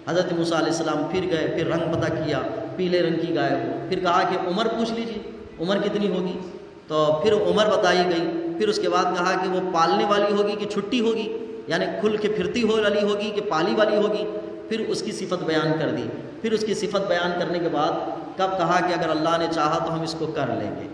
حضرت موسیٰ علیہ السلام پھر گئے، پھر رنگ پتہ کیا، پیلے رنگ کی گائے ہو، پھر کہا کہ عمر پوچھ لیجیے عمر کتنی ہوگی، تو پھر عمر بتائی گئی۔ پھر اس کے بعد کہا کہ وہ پالنے والی ہوگی کہ چھٹی ہوگی، یعنی کھل کے پھرتی والی ہوگی کہ پالی والی ہوگی۔ پھر اس کی صفت بیان کر دی۔ پھر اس کی صفت بیان کرنے کے بعد کب کہا کہ اگر اللہ نے چاہا تو ہم اس کو کر لیں گے۔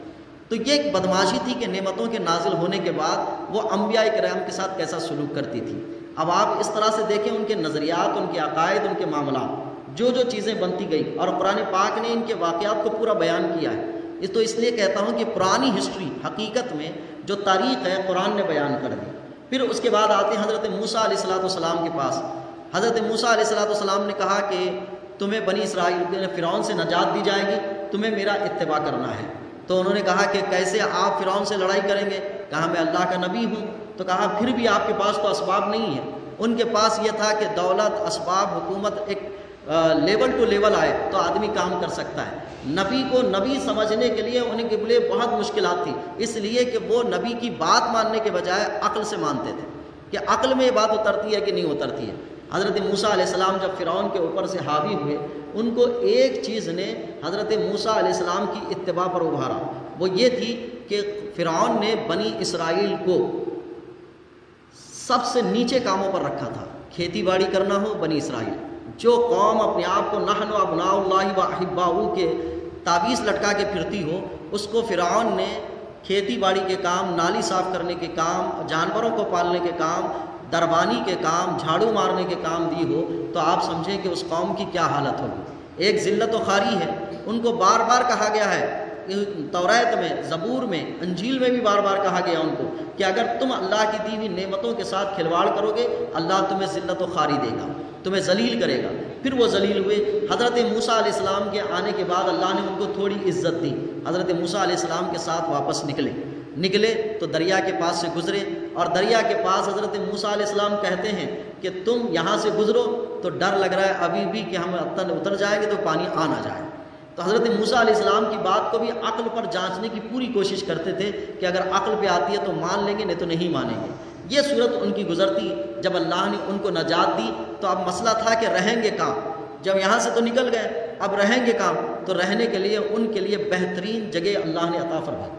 تو یہ ایک بدماشی تھی کہ نعمتوں کے نازل ہونے کے بعد وہ انبیاء کرام کے ساتھ کیسا سلوک کرتی تھی۔ اب آپ اس طرح سے دیکھیں ان کے نظریات، ان کے عقائد، ان کے معاملات، جو جو چیزیں بنتی گئی، اور قرآن پاک نے ان کے واقعات کو پورا بیان کیا ہے۔ اس لیے کہتا ہوں کہ پرانی ہسٹری حقیقت میں جو تاریخ ہے قرآن نے بیان کر دی۔ پھر اس کے بعد آتے ہیں حضرت موسیٰ علیہ السلام کے پاس۔ حضرت موسیٰ علیہ السلام نے کہا کہ تمہیں بنی اسرائیل فرعون سے نجات دی جائے گی، تمہیں میرا اتباع کرنا ہے۔ تو انہوں نے کہا کہ کیسے آپ فرعون سے لڑائی کریں گے؟ کہا میں اللہ کا نبی ہوں۔ تو کہا پھر بھی آپ کے پاس تو اسباب نہیں ہیں۔ ان کے پاس یہ تھا کہ دولت، اسباب، حکومت ایک لیول ٹو لیول آئے تو آدمی کام کر سکتا ہے۔ نبی کو نبی سمجھنے کے لیے ان کے لیے بہت مشکلات تھی، اس لیے کہ وہ نبی کی بات ماننے کے بجائے عقل سے مانتے تھے کہ عقل میں یہ بات اترتی ہے کہ نہیں اترتی ہے۔ حضرت موسیٰ علیہ السلام جب فرعون کے اوپر سے حاوی ہوئے، ان کو ایک چیز نے حضرت موسیٰ علیہ السلام کی اتباع پر ابھارا، وہ یہ تھی کہ فرعون نے بنی اسرائیل کو سب سے نیچے کاموں پر رکھا تھا۔ کھیتی باڑی کرنا ہو، بنی اسرائیل، جو قوم اپنے آپ کو نحن ابناء اللہ و احباؤہ کے تعویذ لٹکا کے پھرتی ہو، اس کو فرعون نے کھیتی باڑی کے کام، نالی صاف کرنے کے کام، جانوروں کو پالنے کے کام، دربانی کے کام، جھاڑو مارنے کے کام دی ہو، تو آپ سمجھیں کہ اس قوم کی کیا حالت ہوگی۔ ایک ذلت و خواری ہے، ان کو بار بار کہا گیا ہے، توریت میں، زبور میں، انجیل میں بھی بار بار کہا گیا ان کو کہ اگر تم اللہ کی دی ہوئی نعمتوں کے ساتھ کھلواڑ کرو گے اللہ تمہیں ذلت و خواری دے گا، تمہیں ذلیل کرے گا۔ پھر وہ ذلیل ہوئے۔ حضرت موسیٰ علیہ السلام کے آنے کے بعد اللہ نے ان کو تھوڑی عزت دی، حضرت موسیٰ علیہ السلام کے ساتھ واپس نکلے تو دریا کے پاس سے گزرے، اور دریا کے پاس حضرت موسیٰ علیہ السلام کہتے ہیں کہ تم یہاں سے گزرو تو ڈر لگ رہا ہے ابھی بھی کہ ہم اتر جائیں گے تو پانی آ نہ جائے۔ تو حضرت موسیٰ علیہ السلام کی بات کو بھی عقل پر جانچنے کی پوری کوشش کرتے تھے کہ اگر عقل پہ آتی ہے تو مان لیں گے، نہیں تو نہیں مانیں گے۔ یہ صورت ان کی گزرتی، جب اللہ نے ان کو نجات دی تو اب مسئلہ تھا کہ رہیں گے کہاں؟ جب یہاں سے تو نکل گئے، اب رہیں گے کہاں؟ تو رہنے کے لیے ان کے لیے بہترین جگہ اللہ نے عطا فرمائی۔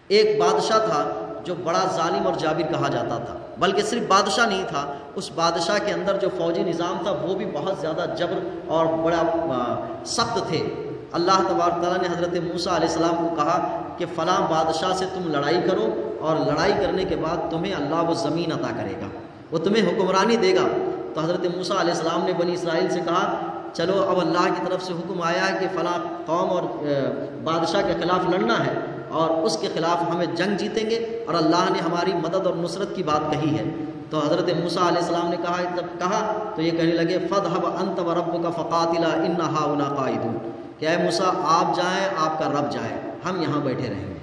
ایک بادشاہ تھا جو بڑا ظالم اور جابر کہا جاتا تھا، بلکہ صرف بادشاہ نہیں تھا، اس بادشاہ کے اندر جو فوجی نظام تھا وہ بھی بہت زیادہ جبر اور بڑا سخت تھے۔ اللہ تبارک تعالیٰ نے حضرت موسیٰ علیہ السلام کو کہا کہ فلاں بادشاہ سے تم لڑائی کرو، اور لڑائی کرنے کے بعد تمہیں اللہ وہ زمین عطا کرے گا، وہ تمہیں حکمرانی دے گا۔ تو حضرت موسیٰ علیہ السلام نے بنی اسرائیل سے کہا چلو اب اللہ کی طرف سے حکم آیا ہے کہ فلاں قوم اور بادشاہ کے خلاف لڑنا ہے، اور اس کے خلاف ہمیں جنگ جیتیں گے، اور اللہ نے ہماری مدد اور نصرت کی بات کہی ہے۔ تو حضرت موسیٰ علیہ السلام نے جب کہا تو یہ کہنے لگے فَاذْهَبْ أَنْتَ وَرَبُّكَ فَقَاتِلَا إِنَّ هَٰؤُلَاءِ قَاعِدُونَ کہ اے موسیٰ آپ جائیں، آپ کا رب جائے، ہم یہاں بیٹھے رہیں گے،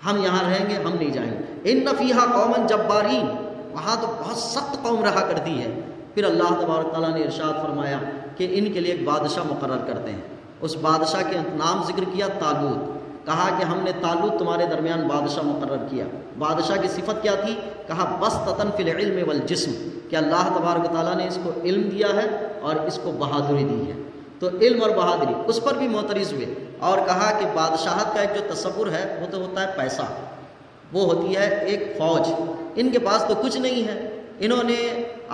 ہم یہاں رہیں گے، ہم نہیں جائیں گے۔ إِنَّ فِيهَا قَوْمًا جَبَّارِينَ وہاں تو بہت سخت قوم رہا کرتی ہے۔ پھر اللہ تبارک تعالیٰ نے ارشاد فرمایا کہ ان کے لیے ایک بادشاہ مقرر کرتے ہیں۔ اس بادشاہ کے نام ذکر کیا طالوت، کہا کہ ہم نے طالوت تمہارے درمیان بادشاہ مقرر کیا۔ بادشاہ کی صفت کیا تھی؟ کہا بسطۃ فی العلم والجسم، کہ اللہ تبارک تعالیٰ نے اس کو علم دیا ہے اور اس کو بہادری دی ہے۔ تو علم اور بہادری اس پر بھی معترض ہوئے، اور کہا کہ بادشاہت کا ایک جو تصور ہے وہ تو ہوتا ہے پیسہ، وہ ہوتی ہے ایک فوج، ان کے پاس تو کچھ نہیں ہے، انہوں نے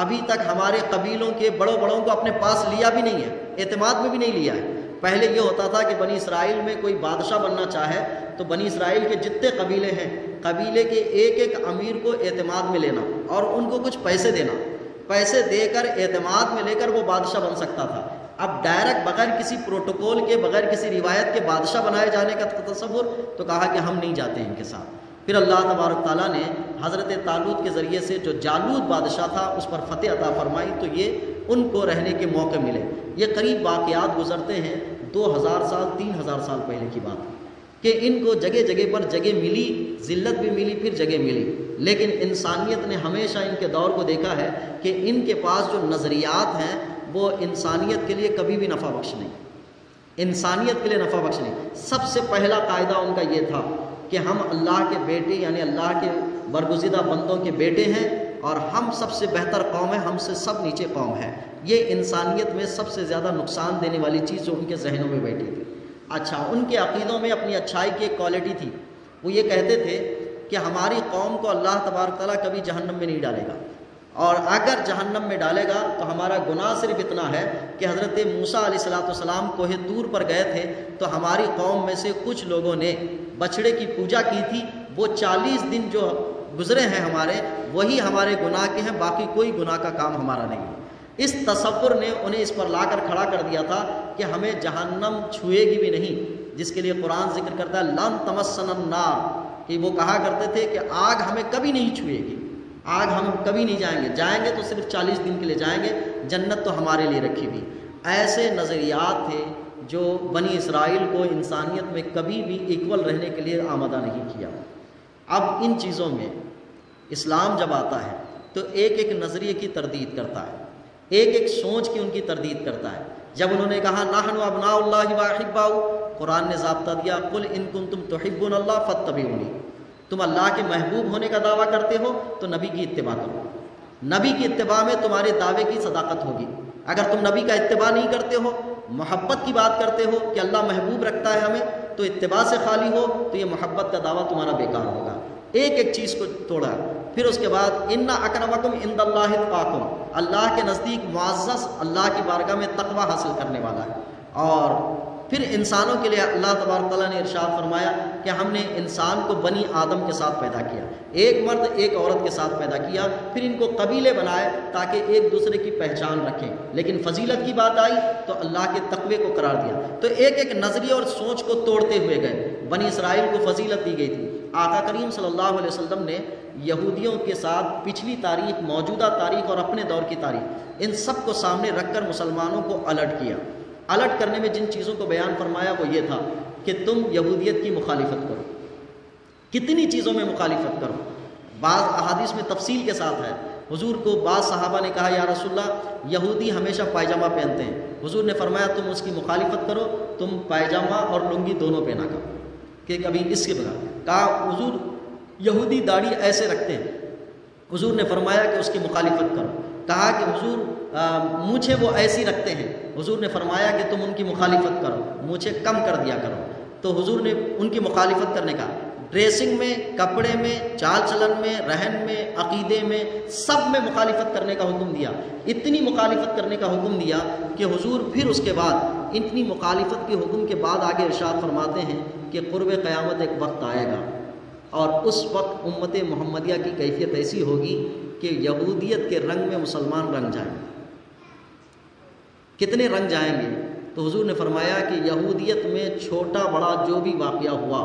ابھی تک ہمارے قبیلوں کے بڑوں کو اپنے پاس لیا بھی نہیں ہے، اعتماد میں بھی نہیں لیا ہے۔ پہلے یہ ہوتا تھا کہ بنی اسرائیل میں کوئی بادشاہ بننا چاہے تو بنی اسرائیل کے جتنے قبیلے ہیں، قبیلے کے ایک امیر کو اعتماد میں لینا اور ان کو کچھ پیسے دینا، پیسے دے کر اعتماد میں لے کر وہ بادشاہ بن سکتا تھا۔ اب ڈائریکٹ بغیر کسی پروٹوکول کے، بغیر کسی روایت کے بادشاہ بنائے جانے کا تصور، تو کہا کہ ہم نہیں جاتے ان کے ساتھ۔ پھر اللہ تبارک تعالیٰ نے حضرت طالوت کے ذریعے سے جو جالوت بادشاہ تھا اس پر فتح عطا فرمائی، تو یہ ان کو رہنے کے موقع ملے۔ یہ قریب واقعات گزرتے ہیں 2000 سال 3000 سال پہلے کی بات، کہ ان کو جگہ جگہ پر جگہ ملی، ذلت بھی ملی، پھر جگہ ملی، لیکن انسانیت نے ہمیشہ ان کے دور کو دیکھا ہے کہ ان کے پاس جو نظریات ہیں وہ انسانیت کے لیے کبھی بھی نفع بخش نہیں، انسانیت کے لیے نفع بخش نہیں۔ سب سے پہلا قاعدہ ان کا یہ تھا کہ ہم اللہ کے بیٹے، یعنی اللہ کے برگزیدہ بندوں کے بیٹے ہیں، اور ہم سب سے بہتر قوم ہے، ہم سے سب نیچے قوم ہے۔ یہ انسانیت میں سب سے زیادہ نقصان دینے والی چیز جو ان کے ذہنوں میں بیٹھی تھی۔ اچھا، ان کے عقیدوں میں اپنی اچھائی کی ایک کوالٹی تھی، وہ یہ کہتے تھے کہ ہماری قوم کو اللہ تبارک تعالیٰ کبھی جہنم میں نہیں ڈالے گا، اور اگر جہنم میں ڈالے گا تو ہمارا گناہ صرف اتنا ہے کہ حضرت موسیٰ علیہ السلام کوہ طور پر گئے تھے تو ہماری قوم میں سے کچھ لوگوں نے بچڑے کی پوجا کی تھی، وہ 40 دن جو گزرے ہیں ہمارے، وہی ہمارے گناہ کے ہیں، باقی کوئی گناہ کا کام ہمارا نہیں ہے۔ اس تصور نے انہیں اس پر لا کر کھڑا کر دیا تھا کہ ہمیں جہنم چھوئے گی بھی نہیں، جس کے لیے قرآن ذکر کرتا ہے لن تمسنا النار، کہ وہ کہا کرتے تھے کہ آگ ہمیں کبھی نہیں چھوئے گی، آگ ہم کبھی نہیں جائیں گے تو صرف 40 دن کے لیے جائیں گے، جنت تو ہمارے لیے رکھی ہوئی۔ ایسے نظریات تھے جو بنی اسرائیل کو انسانیت میں کبھی بھی ایکول رہنے کے لیے آمادہ نہیں کیا۔ اب ان چیزوں میں اسلام جب آتا ہے تو ایک ایک نظریے کی تردید کرتا ہے، ایک ایک سوچ کی ان کی تردید کرتا ہے۔ جب انہوں نے کہا نحن ابناء اللہ واحباؤ، قرآن نے ضابطہ دیا قل ان کنتم تحبون اللہ فاتبعونی، تم اللہ کے محبوب ہونے کا دعویٰ کرتے ہو تو نبی کی اتباع کرو، نبی کی اتباع میں تمہارے دعوے کی صداقت ہوگی۔ اگر تم نبی کا اتباع نہیں کرتے ہو، محبت کی بات کرتے ہو کہ اللہ محبوب رکھتا ہے ہمیں، تو اتباع سے خالی ہو تو یہ محبت کا دعویٰ تمہارا بیکار ہوگا۔ ایک ایک چیز کو توڑا۔ پھر اس کے بعد ان اکرمکم عند اللہ اتقاکم، اللہ کے نزدیک معزز اللہ کی بارگاہ میں تقوی حاصل کرنے والا ہے، اور پھر انسانوں کے لیے اللہ تبارک تعالیٰ نے ارشاد فرمایا کہ ہم نے انسان کو بنی آدم کے ساتھ پیدا کیا، ایک مرد ایک عورت کے ساتھ پیدا کیا، پھر ان کو قبیلے بنائے تاکہ ایک دوسرے کی پہچان رکھیں، لیکن فضیلت کی بات آئی تو اللہ کے تقوی کو قرار دیا، تو ایک ایک نظریے اور سوچ کو توڑتے ہوئے گئے۔ بنی اسرائیل کو فضیلت دی گئی تھی، آقا کریم صلی اللہ علیہ وسلم نے یہودیوں کے ساتھ پچھلی تاریخ، موجودہ تاریخ اور اپنے دور کی تاریخ، ان سب کو سامنے رکھ کر مسلمانوں کو الرٹ کیا۔ الرٹ کرنے میں جن چیزوں کو بیان فرمایا وہ یہ تھا کہ تم یہودیت کی مخالفت کرو، کتنی چیزوں میں مخالفت کرو۔ بعض احادیث میں تفصیل کے ساتھ ہے، حضور کو بعض صحابہ نے کہا یا رسول اللہ یہودی ہمیشہ پائجامہ پہنتے ہیں، حضور نے فرمایا تم اس کی مخالفت کرو، تم پائجامہ اور لنگی دونوں پہنا کرو، کہ کبھی اس کے بغیر کہا حضور یہودی داڑھی ایسے رکھتے ہیں، حضور نے فرمایا کہ اس کی مخالفت کرو۔ کہا کہ حضور مونچھیں وہ ایسی رکھتے ہیں، حضور نے فرمایا کہ تم ان کی مخالفت کرو، مونچھیں کم کر دیا کرو، تو حضور نے ان کی مخالفت کرنے کا، ڈریسنگ میں، کپڑے میں، چال چلن میں، رہن میں، عقیدے میں، سب میں مخالفت کرنے کا حکم دیا۔ اتنی مخالفت کرنے کا حکم دیا کہ حضور پھر اس کے بعد اتنی مخالفت کے حکم کے بعد آگے ارشاد فرماتے ہیں کہ قرب قیامت ایک وقت آئے گا اور اس وقت امت محمدیہ کی کیفیت ایسی ہوگی کہ یہودیت کے رنگ میں مسلمان رنگ جائیں گے۔ کتنے رنگ جائیں گے؟ تو حضور نے فرمایا کہ یہودیت میں چھوٹا بڑا جو بھی واقعہ ہوا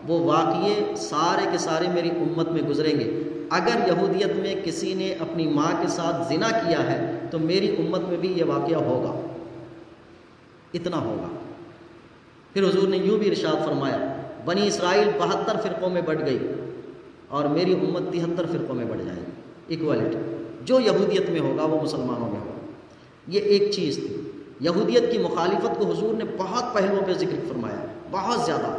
وہ واقعے سارے کے سارے میری امت میں گزریں گے۔ اگر یہودیت میں کسی نے اپنی ماں کے ساتھ زنا کیا ہے تو میری امت میں بھی یہ واقعہ ہوگا، اتنا ہوگا۔ پھر حضور نے یوں بھی ارشاد فرمایا بنی اسرائیل 72 فرقوں میں بٹ گئی اور میری امت 73 فرقوں میں بٹ جائے گی۔ ایکوالٹی جو یہودیت میں ہوگا وہ مسلمانوں میں ہوگا۔ یہ ایک چیز تھی۔ یہودیت کی مخالفت کو حضور نے بہت پہلوؤں پہ ذکر فرمایا، بہت زیادہ۔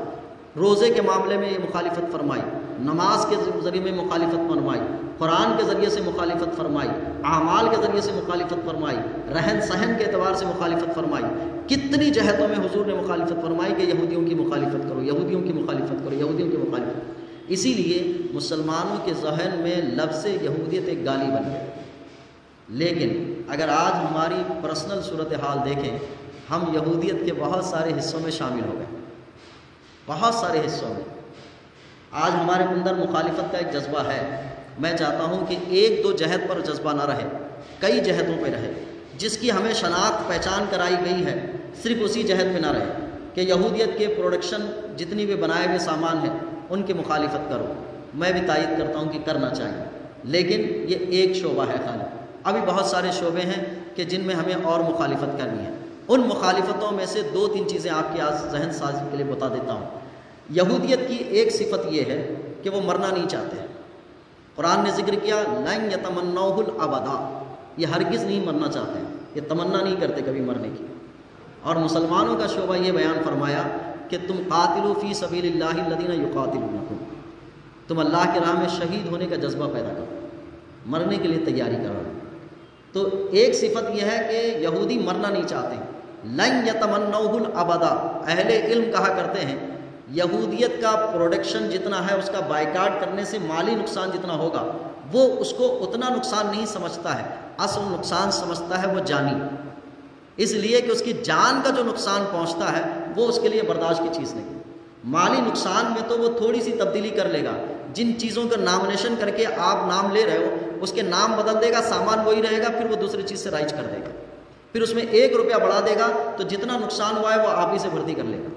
روزے کے معاملے میں یہ مخالفت فرمائی، نماز کے ذریعے میں مخالفت فرمائی، قرآن کے ذریعے سے مخالفت فرمائی، اعمال کے ذریعے سے مخالفت فرمائی، رہن سہن کے اعتبار سے مخالفت فرمائی۔ کتنی جہتوں میں حضور نے مخالفت فرمائی کہ یہودیوں کی مخالفت کرو، یہودیوں کی مخالفت کرو، یہودیوں کی مخالفت۔ اسی لیے مسلمانوں کے ذہن میں لفظ یہودیت ایک گالی بن گئی۔ لیکن اگر آج ہماری پرسنل صورتحال دیکھیں، ہم یہودیت کے بہت سارے حصوں میں شامل ہو گئے، بہت سارے حصوں میں۔ آج ہمارے اندر مخالفت کا ایک جذبہ ہے۔ میں چاہتا ہوں کہ ایک دو جہت پر جذبہ نہ رہے، کئی جہتوں پہ رہے۔ جس کی ہمیں شناخت پہچان کرائی گئی ہے صرف اسی جہت پہ نہ رہے کہ یہودیت کے پروڈکشن جتنی بھی بنائے ہوئے سامان ہیں ان کی مخالفت کرو۔ میں بھی تائید کرتا ہوں کہ کرنا چاہیے، لیکن یہ ایک شعبہ ہے خالی۔ ابھی بہت سارے شعبے ہیں کہ جن میں ہمیں اور مخالفت کرنی ہے۔ ان مخالفتوں میں سے دو تین چیزیں آپ کی آج ذہن سازی کے لیے بتا دیتا ہوں۔ یہودیت کی ایک صفت یہ ہے کہ وہ مرنا نہیں چاہتے۔ قرآن نے ذکر کیا لن یتمنوہ الابدا، یہ ہرگز نہیں مرنا چاہتے ہیں، یہ تمنا نہیں کرتے کبھی مرنے کی۔ اور مسلمانوں کا شعبہ یہ بیان فرمایا کہ تم قاتلوا فی سبیل اللہ الذین یقاتلونکم، تم اللہ کی راہ میں شہید ہونے کا جذبہ پیدا کرو، مرنے کے لیے تیاری کرو۔ تو ایک صفت یہ ہے کہ یہودی مرنا نہیں چاہتے۔ لن یتمنوہ الابدا، اہل علم کہا کرتے ہیں یہودیت کا پروڈکشن جتنا ہے اس کا بائیکاٹ کرنے سے مالی نقصان جتنا ہوگا وہ اس کو اتنا نقصان نہیں سمجھتا ہے، اصل نقصان سمجھتا ہے وہ جانی، اس لیے کہ اس کی جان کا جو نقصان پہنچتا ہے وہ اس کے لیے برداشت کی چیز نہیں۔ مالی نقصان میں تو وہ تھوڑی سی تبدیلی کر لے گا، جن چیزوں کا نامنیشن کر کے آپ نام لے رہے ہو اس کے نام بدل دے گا، سامان وہی رہے گا، پھر وہ دوسری چیز سے رائج کر دے گا، پھر اس میں 1 روپیہ بڑھا دے گا تو جتنا نقصان ہوا ہے وہ آپ ہی سے بھرتی کر لے گا۔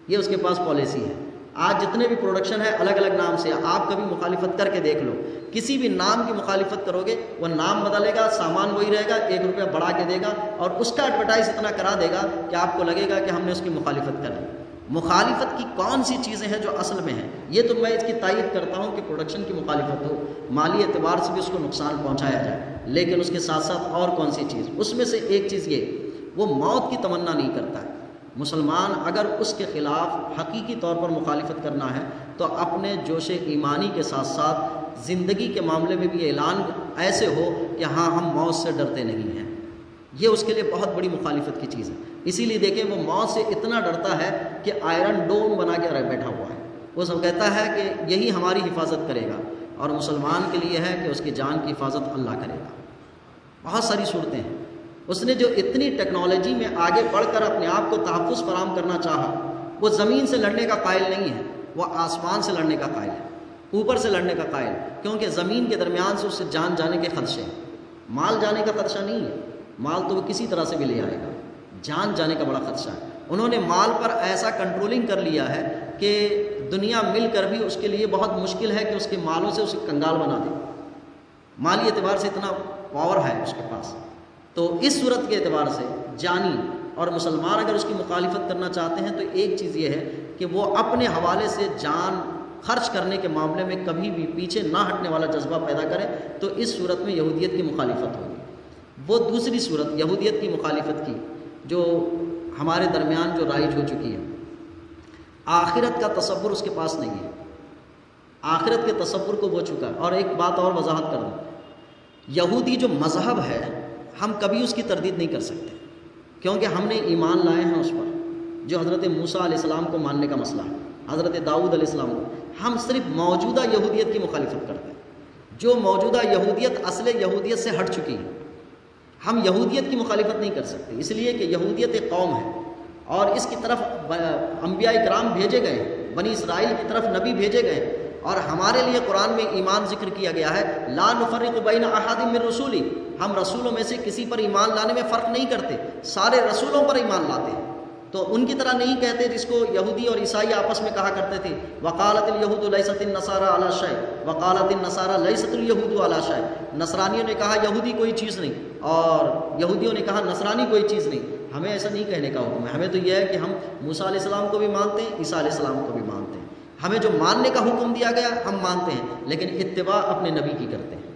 یہ اس کے پاس پالیسی ہے۔ آج جتنے بھی پروڈکشن ہے الگ الگ نام سے، آپ کبھی مخالفت کر کے دیکھ لو، کسی بھی نام کی مخالفت کرو گے وہ نام بدلے گا، سامان وہی رہے گا، 1 روپیہ بڑھا کے دے گا اور اس کا ایڈورٹائز اتنا کرا دے گا کہ آپ کو لگے گا کہ ہم نے اس کی مخالفت کر لی۔ مخالفت کی کون سی چیزیں ہیں جو اصل میں ہیں؟ یہ تو میں اس کی تائید کرتا ہوں کہ پروڈکشن کی مخالفت ہو، مالی اعتبار سے بھی اس کو نقصان پہنچایا جائے، لیکن اس کے ساتھ ساتھ اور کون سی چیز؟ اس میں سے ایک چیز یہ، وہ موت کی تمنا نہیں کرتا ہے۔ مسلمان اگر اس کے خلاف حقیقی طور پر مخالفت کرنا ہے تو اپنے جوش ایمانی کے ساتھ ساتھ زندگی کے معاملے میں بھی اعلان ایسے ہو کہ ہاں ہم موت سے ڈرتے نہیں ہیں، یہ اس کے لیے بہت بڑی مخالفت کی چیز ہے۔ اسی لیے دیکھیں وہ موت سے اتنا ڈرتا ہے کہ آئرن ڈوم بنا کے بیٹھا ہوا ہے، وہ سب کہتا ہے کہ یہی ہماری حفاظت کرے گا، اور مسلمان کے لیے ہے کہ اس کی جان کی حفاظت اللہ کرے گا۔ بہت ساری صورتیں ہیں اس نے جو اتنی ٹیکنالوجی میں آگے بڑھ کر اپنے آپ کو تحفظ فراہم کرنا چاہا، وہ زمین سے لڑنے کا قائل نہیں ہے، وہ آسمان سے لڑنے کا قائل ہے، اوپر سے لڑنے کا قائل، کیونکہ زمین کے درمیان سے اس سے جان جانے کے خدشے ہیں۔ مال جانے کا خدشہ نہیں ہے، مال تو وہ کسی طرح سے بھی لے آئے گا، جان جانے کا بڑا خدشہ ہے۔ انہوں نے مال پر ایسا کنٹرولنگ کر لیا ہے کہ دنیا مل کر بھی اس کے لیے بہت مشکل ہے کہ اس کے مالوں سے اسے کنگال بنا دے، مالی اعتبار سے اتنا پاور ہے اس کے پاس۔ تو اس صورت کے اعتبار سے جانی اور مسلمان اگر اس کی مخالفت کرنا چاہتے ہیں تو ایک چیز یہ ہے کہ وہ اپنے حوالے سے جان خرچ کرنے کے معاملے میں کبھی بھی پیچھے نہ ہٹنے والا جذبہ پیدا کرے، تو اس صورت میں یہودیت کی مخالفت ہوگی۔ وہ دوسری صورت یہودیت کی مخالفت کی جو ہمارے درمیان جو رائج ہو چکی ہے، آخرت کا تصور اس کے پاس نہیں ہے، آخرت کے تصور کو وہ چکا ہے۔ اور ایک بات اور وضاحت کر دوں، یہودی جو مذہب ہے ہم کبھی اس کی تردید نہیں کر سکتے، کیونکہ ہم نے ایمان لائے ہیں اس پر، جو حضرت موسیٰ علیہ السلام کو ماننے کا مسئلہ ہے، حضرت داؤد علیہ السلام کو۔ ہم صرف موجودہ یہودیت کی مخالفت کرتے ہیں، جو موجودہ یہودیت اصل یہودیت سے ہٹ چکی ہے، ہم یہودیت کی مخالفت نہیں کر سکتے، اس لیے کہ یہودیت ایک قوم ہے اور اس کی طرف انبیاء کرام بھیجے گئے، بنی اسرائیل کی طرف نبی بھیجے گئے، اور ہمارے لیے قرآن میں ایمان ذکر کیا گیا ہے، لا نفرق بین احد من رسولی، ہم رسولوں میں سے کسی پر ایمان لانے میں فرق نہیں کرتے، سارے رسولوں پر ایمان لاتے ہیں۔ تو ان کی طرح نہیں کہتے جس کو یہودی اور عیسائی آپس میں کہا کرتے تھے، وقالت الیہود لیست النصارى علی شیء وقالت النصارى لیست الیہود علی شیء، نصرانیوں نے کہا یہودی کوئی چیز نہیں اور یہودیوں نے کہا نصرانی کوئی چیز نہیں۔ ہمیں ایسا نہیں کہنے کا حکم ہے، ہمیں تو یہ ہے کہ ہم موسیٰ علیہ السلام کو بھی مانتے ہیں، عیسیٰ علیہ السلام کو بھی مانتے ہیں، ہمیں جو ماننے کا حکم دیا گیا ہم مانتے ہیں، لیکن اتباع اپنے نبی کی کرتے ہیں۔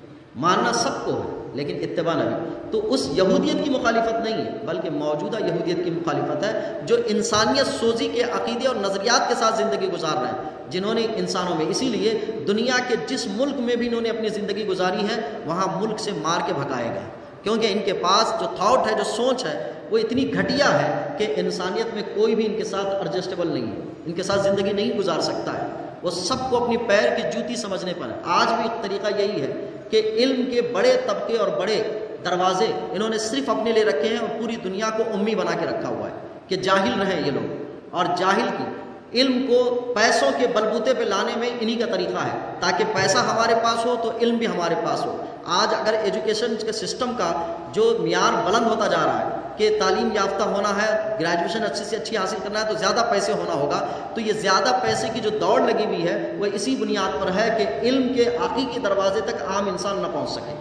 ماننا سب کو ہے لیکن اتباع نبی، تو اس یہودیت کی مخالفت نہیں ہے بلکہ موجودہ یہودیت کی مخالفت ہے، جو انسانیت سوزی کے عقیدے اور نظریات کے ساتھ زندگی گزار رہے ہیں، جنہوں نے انسانوں میں، اسی لیے دنیا کے جس ملک میں بھی انہوں نے اپنی زندگی گزاری ہے وہاں ملک سے مار کے بھگائے گئے، کیونکہ ان کے پاس جو تھاٹ ہے، جو سوچ ہے، وہ اتنی گھٹیا ہے کہ انسانیت میں کوئی بھی ان کے ساتھ ایڈجسٹیبل نہیں ہے، ان کے ساتھ زندگی نہیں گزار سکتا ہے، وہ سب کو اپنی پیر کی جوتی سمجھنے پر ہے۔ آج بھی طریقہ یہی ہے کہ علم کے بڑے طبقے اور بڑے دروازے انہوں نے صرف اپنے لیے رکھے ہیں اور پوری دنیا کو امی بنا کے رکھا ہوا ہے کہ جاہل رہیں یہ لوگ، اور جاہل کی علم کو پیسوں کے بلبوتے پہ لانے میں انہی کا طریقہ ہے، تاکہ پیسہ ہمارے پاس ہو تو علم بھی ہمارے پاس ہو۔ آج اگر ایجوکیشن کے سسٹم کا جو معیار بلند ہوتا جا رہا ہے کہ تعلیم یافتہ ہونا ہے، گریجویشن اچھی سے اچھی حاصل کرنا ہے تو زیادہ پیسے ہونا ہوگا، تو یہ زیادہ پیسے کی جو دوڑ لگی ہوئی ہے وہ اسی بنیاد پر ہے کہ علم کے حقیقی دروازے تک عام انسان نہ پہنچ سکے،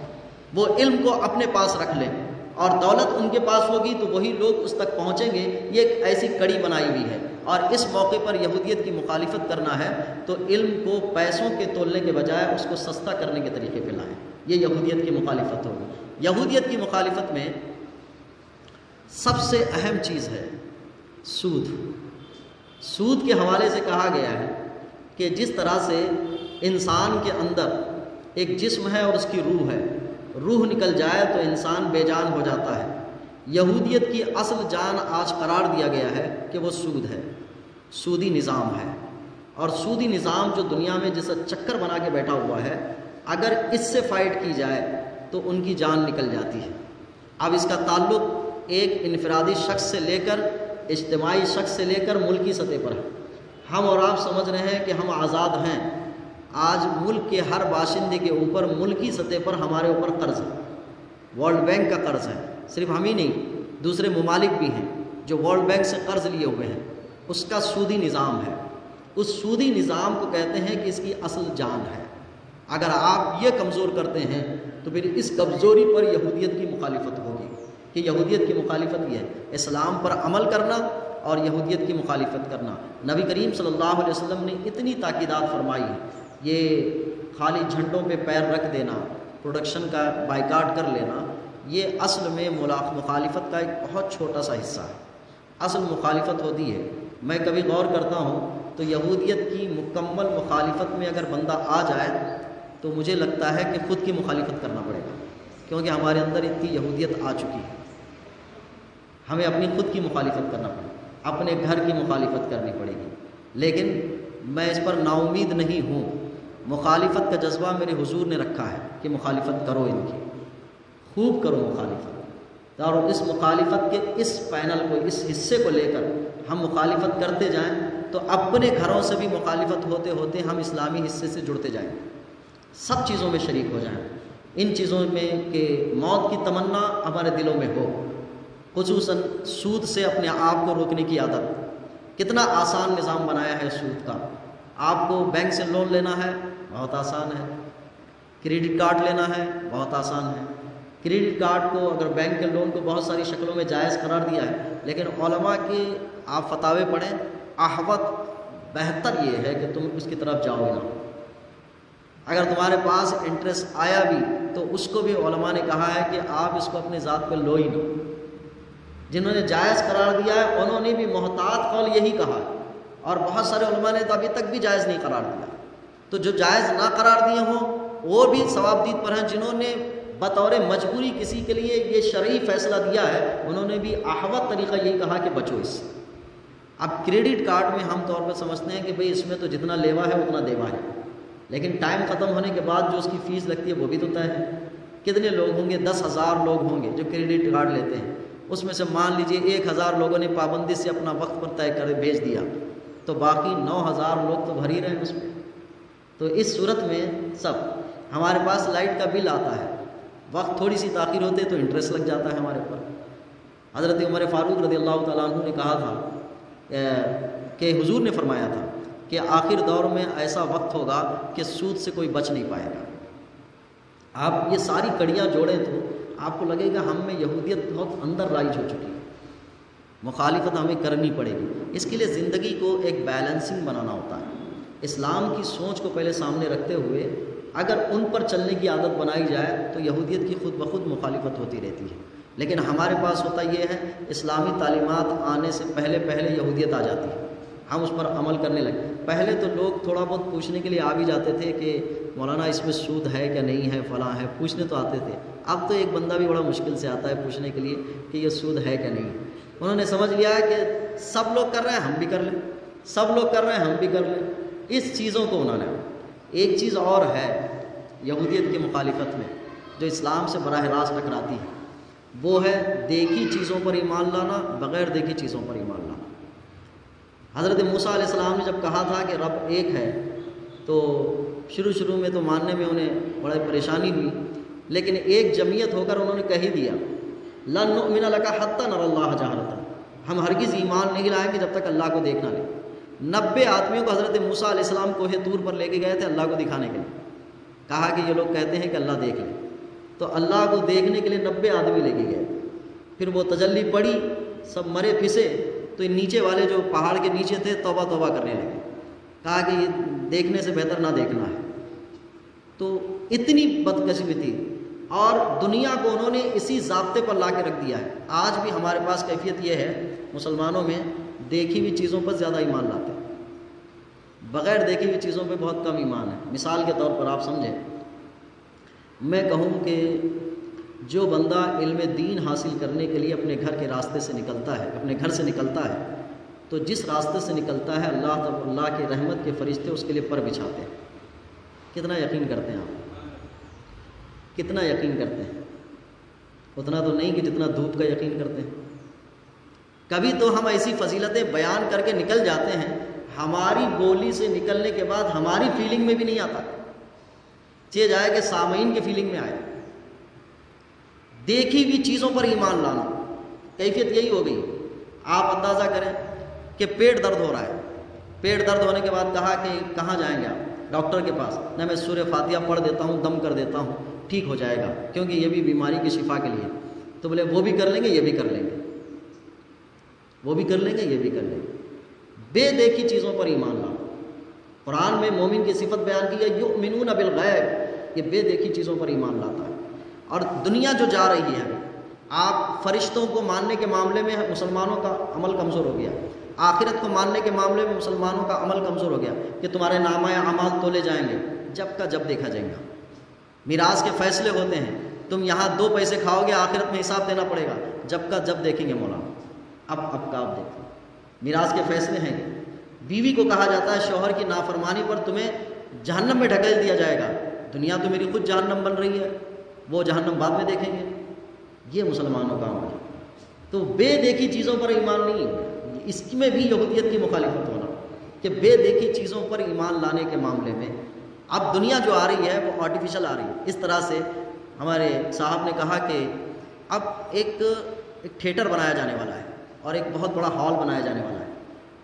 وہ علم کو اپنے پاس رکھ لیں اور دولت ان کے پاس ہوگی تو وہی لوگ اس تک پہنچیں گے۔ یہ ایک ایسی کڑی بنائی ہوئی ہے، اور اس موقع پر یہودیت کی مخالفت کرنا ہے تو علم کو پیسوں کے تولنے کے بجائے اس کو سستا کرنے کے طریقے پہ لائیں، یہ یہودیت کی مخالفت ہوگی۔ یہودیت کی مخالفت میں سب سے اہم چیز ہے سود۔ سود کے حوالے سے کہا گیا ہے کہ جس طرح سے انسان کے اندر ایک جسم ہے اور اس کی روح ہے، روح نکل جائے تو انسان بے جان ہو جاتا ہے، یہودیت کی اصل جان آج قرار دیا گیا ہے کہ وہ سود ہے، سودی نظام ہے، اور سودی نظام جو دنیا میں جیسا چکر بنا کے بیٹھا ہوا ہے، اگر اس سے فائٹ کی جائے تو ان کی جان نکل جاتی ہے۔ اب اس کا تعلق ایک انفرادی شخص سے لے کر اجتماعی شخص سے لے کر ملکی سطح پر ہے۔ ہم اور آپ سمجھ رہے ہیں کہ ہم آزاد ہیں، آج ملک کے ہر باشندے کے اوپر ملکی سطح پر ہمارے اوپر قرض ہے، ورلڈ بینک کا قرض ہے، صرف ہم ہی نہیں دوسرے ممالک بھی ہیں جو ورلڈ بینک سے قرض لیے ہوئے ہیں، اس کا سودی نظام ہے۔ اس سودی نظام کو کہتے ہیں کہ اس کی اصل جان ہے۔ اگر آپ یہ کمزور کرتے ہیں تو پھر اس کمزوری پر یہودیت کی مخالفت ہوگی، کہ یہودیت کی مخالفت یہ ہے، اسلام پر عمل کرنا اور یہودیت کی مخالفت کرنا۔ نبی کریم صلی اللہ علیہ وسلم نے اتنی تاکیدات فرمائی ہے، یہ خالی جھنڈوں پہ پیر رکھ دینا، پروڈکشن کا بائیکاٹ کر لینا، یہ اصل میں مخالفت کا ایک بہت چھوٹا سا حصہ ہے۔ اصل مخالفت ہوتی ہے، میں کبھی غور کرتا ہوں تو یہودیت کی مکمل مخالفت میں اگر بندہ آ جائے تو مجھے لگتا ہے کہ خود کی مخالفت کرنا پڑے گا، کیونکہ ہمارے اندر اتنی یہودیت آ چکی ہے، ہمیں اپنی خود کی مخالفت کرنا پڑے گا، اپنے گھر کی مخالفت کرنی پڑے گی۔ لیکن میں اس پر نا امید نہیں ہوں، مخالفت کا جذبہ میرے حضور نے رکھا ہے کہ مخالفت کرو، ان کی خوب کرو مخالفت، اور اس مخالفت کے اس پینل کو، اس حصے کو لے کر ہم مخالفت کرتے جائیں تو اپنے گھروں سے بھی مخالفت ہوتے ہوتے ہم اسلامی حصے سے جڑتے جائیں، سب چیزوں میں شریک ہو جائیں، ان چیزوں میں کہ موت کی تمنا ہمارے دلوں میں ہو، خصوصاً سود سے اپنے آپ کو روکنے کی عادت۔ کتنا آسان نظام بنایا ہے سود کا، آپ کو بینک سے لون لینا ہے بہت آسان ہے، کریڈٹ کارڈ لینا ہے بہت آسان ہے۔ کریڈٹ کارڈ کو اگر بینک کے لون کو بہت ساری شکلوں میں جائز قرار دیا ہے، لیکن علماء کے آپ فتاوے پڑھیں، احوط بہتر یہ ہے کہ تم اس کی طرف جاؤ نہ۔ اگر تمہارے پاس انٹرسٹ آیا بھی تو اس کو بھی علماء نے کہا ہے کہ آپ اس کو اپنے ذات پہ لو ہی نہ۔ جنہوں نے جائز قرار دیا ہے انہوں نے بھی محتاط قول یہی کہا ہے، اور بہت سارے علماء نے تو ابھی تک بھی جائز نہیں قرار دیا۔ تو جو جائز نہ قرار دیے ہوں وہ بھی ثواب دید پر ہیں، جنہوں نے بطور مجبوری کسی کے لیے یہ شرعی فیصلہ دیا ہے انہوں نے بھی احوط طریقہ یہی کہا کہ بچو اس سے۔ اب کریڈٹ کارڈ میں ہم طور پہ سمجھتے ہیں کہ بھئی اس میں تو جتنا لیوا ہے اتنا دیوا ہے، لیکن ٹائم ختم ہونے کے بعد جو اس کی فیس لگتی ہے وہ بھی تو طے ہے۔ کتنے لوگ ہوں گے؟ 10,000 لوگ ہوں گے جو کریڈٹ کارڈ لیتے ہیں، اس میں سے مان لیجئے 1,000 لوگوں نے پابندی سے اپنا وقت پر طے کر بھیج دیا، تو باقی 9,000 لوگ تو بھر ہی رہے ہیں اس میں۔ تو اس صورت میں سب، ہمارے پاس لائٹ کا بل آتا ہے، وقت تھوڑی سی تاخیر ہوتے تو انٹرسٹ لگ جاتا ہے ہمارے اوپر۔ حضرت عمر فاروق رضی اللہ تعالیٰ عنہ نے کہا تھا کہ حضور نے فرمایا تھا کہ آخر دور میں ایسا وقت ہوگا کہ سود سے کوئی بچ نہیں پائے گا۔ آپ یہ ساری کڑیاں جوڑیں تو آپ کو لگے گا ہم میں یہودیت بہت اندر رائج ہو چکی ہے، مخالفت ہمیں کرنی پڑے گی۔ اس کے لیے زندگی کو ایک بیلنسنگ بنانا ہوتا ہے، اسلام کی سوچ کو پہلے سامنے رکھتے ہوئے اگر ان پر چلنے کی عادت بنائی جائے تو یہودیت کی خود بخود مخالفت ہوتی رہتی ہے۔ لیکن ہمارے پاس ہوتا یہ ہے اسلامی تعلیمات آنے سے پہلے یہودیت آ جاتی ہے، ہم اس پر عمل کرنے لگے۔ پہلے تو لوگ تھوڑا بہت پوچھنے کے لیے آ بھی جاتے تھے کہ مولانا اس میں سود ہے کیا نہیں ہے، فلاں ہے، پوچھنے تو آتے تھے۔ اب تو ایک بندہ بھی بڑا مشکل سے آتا ہے پوچھنے کے لیے کہ یہ سود ہے کیا نہیں۔ انہوں نے سمجھ لیا ہے کہ سب لوگ کر رہے ہیں ہم بھی کر لیں، سب لوگ کر رہے ہیں ہم بھی کر لیں۔ اس چیزوں کو انہوں نے، ایک چیز اور ہے یہودیت کی مخالفت میں جو اسلام سے براہ راست ٹکراتی ہے، وہ ہے دیکھی چیزوں پر ایمان لانا، بغیر دیکھی چیزوں پر ایمان لانا۔ حضرت موسیٰ علیہ السلام نے جب کہا تھا کہ رب ایک ہے تو شروع میں تو ماننے میں انہیں بڑی پریشانی ہوئی، لیکن ایک جمعیت ہو کر انہوں نے کہہ ہی دیا لن نؤمن لک حتی نری اللہ جہرۃ، ہم ہرگز ایمان نہیں لائیں گے جب تک اللہ کو دیکھ نہ لیں۔ 90 آدمیوں کو حضرت موسیٰ علیہ السلام کوہ طور پر لے کے گئے تھے اللہ کو دکھانے کے لیے، کہا کہ یہ لوگ کہتے ہیں کہ اللہ دیکھ لیں، تو اللہ کو دیکھنے کے لیے 90 آدمی لے کے گئے۔ پھر وہ تجلی پڑی، سب مرے پھسے، تو ان نیچے والے جو پہاڑ کے نیچے تھے توبہ توبہ کرنے لگے، کہا کہ یہ دیکھنے سے بہتر نہ دیکھنا ہے۔ تو اتنی بدقسمتی تھی، اور دنیا کو انہوں نے اسی ضابطے پر لا کے رکھ دیا ہے۔ آج بھی ہمارے پاس کیفیت یہ ہے مسلمانوں میں، دیکھی ہوئی چیزوں پر زیادہ ایمان لاتے ہیں، بغیر دیکھی ہوئی چیزوں پہ بہت کم ایمان ہے۔ مثال کے طور پر آپ سمجھیں، میں کہوں کہ جو بندہ علم دین حاصل کرنے کے لیے اپنے گھر کے راستے سے نکلتا ہے، اپنے گھر سے نکلتا ہے، تو جس راستے سے نکلتا ہے اللہ کے رحمت کے فرشتے اس کے لیے پر بچھاتے ہیں۔ کتنا یقین کرتے ہیں آپ؟ کتنا یقین کرتے ہیں؟ اتنا تو نہیں کہ جتنا دھوپ کا یقین کرتے ہیں۔ کبھی تو ہم ایسی فضیلتیں بیان کر کے نکل جاتے ہیں، ہماری بولی سے نکلنے کے بعد ہماری فیلنگ میں بھی نہیں آتا، چاہے جائے کہ سامعین کی فیلنگ میں آئے۔ دیکھی ہوئی چیزوں پر ایمان لانا، کیفیت یہی ہو گئی۔ آپ اندازہ کریں کہ پیٹ درد ہو رہا ہے، پیٹ درد ہونے کے بعد کہا کہ کہاں جائیں گے آپ؟ ڈاکٹر کے پاس۔ نہ میں سورہ فاتحہ پڑھ دیتا ہوں، دم کر دیتا ہوں، ٹھیک ہو جائے گا، کیونکہ یہ بھی بیماری کی شفا کے لیے۔ تو بولے وہ بھی کر لیں گے، یہ بھی کر لیں گے، وہ بھی کر لیں گے، یہ بھی کر لیں گے۔ بے دیکھی چیزوں پر ایمان لانا۔ قرآن میں مومن کی صفت بیان کی ہے یؤمنون بالغیب، یہ بے دیکھی چیزوں پر ایمان لاتا ہے۔ اور دنیا جو جا رہی ہے، آپ فرشتوں کو ماننے کے معاملے میں مسلمانوں کا عمل کمزور ہو گیا، آخرت کو ماننے کے معاملے میں مسلمانوں کا عمل کمزور ہو گیا کہ تمہارے نامہ اعمال تولے جائیں گے، جب کا جب دیکھا جائے گا۔ میراث کے فیصلے ہوتے ہیں، تم یہاں 2 پیسے کھاؤ گے، آخرت میں حساب دینا پڑے گا، جب کا جب دیکھیں گے مولانا۔ اب کا آپ دیکھیں، میراث کے فیصلے ہیں۔ بیوی کو کہا جاتا ہے شوہر کی نافرمانی پر تمہیں جہنم میں ڈھکیل دیا جائے گا، دنیا تو میری خود جہنم بن رہی ہے، وہ جہنم بعد میں دیکھیں گے۔ یہ مسلمانوں کا عمل ہے۔ تو بے دیکھی چیزوں پر ایمان نہیں، اس میں بھی یہودیت کی مخالفت ہونا کہ بے دیکھی چیزوں پر ایمان لانے کے معاملے میں اب دنیا جو آ رہی ہے وہ آرٹیفیشل آ رہی ہے۔ اس طرح سے ہمارے صاحب نے کہا کہ اب ایک تھیٹر بنایا جانے والا ہے اور ایک بہت بڑا ہال بنایا جانے والا ہے۔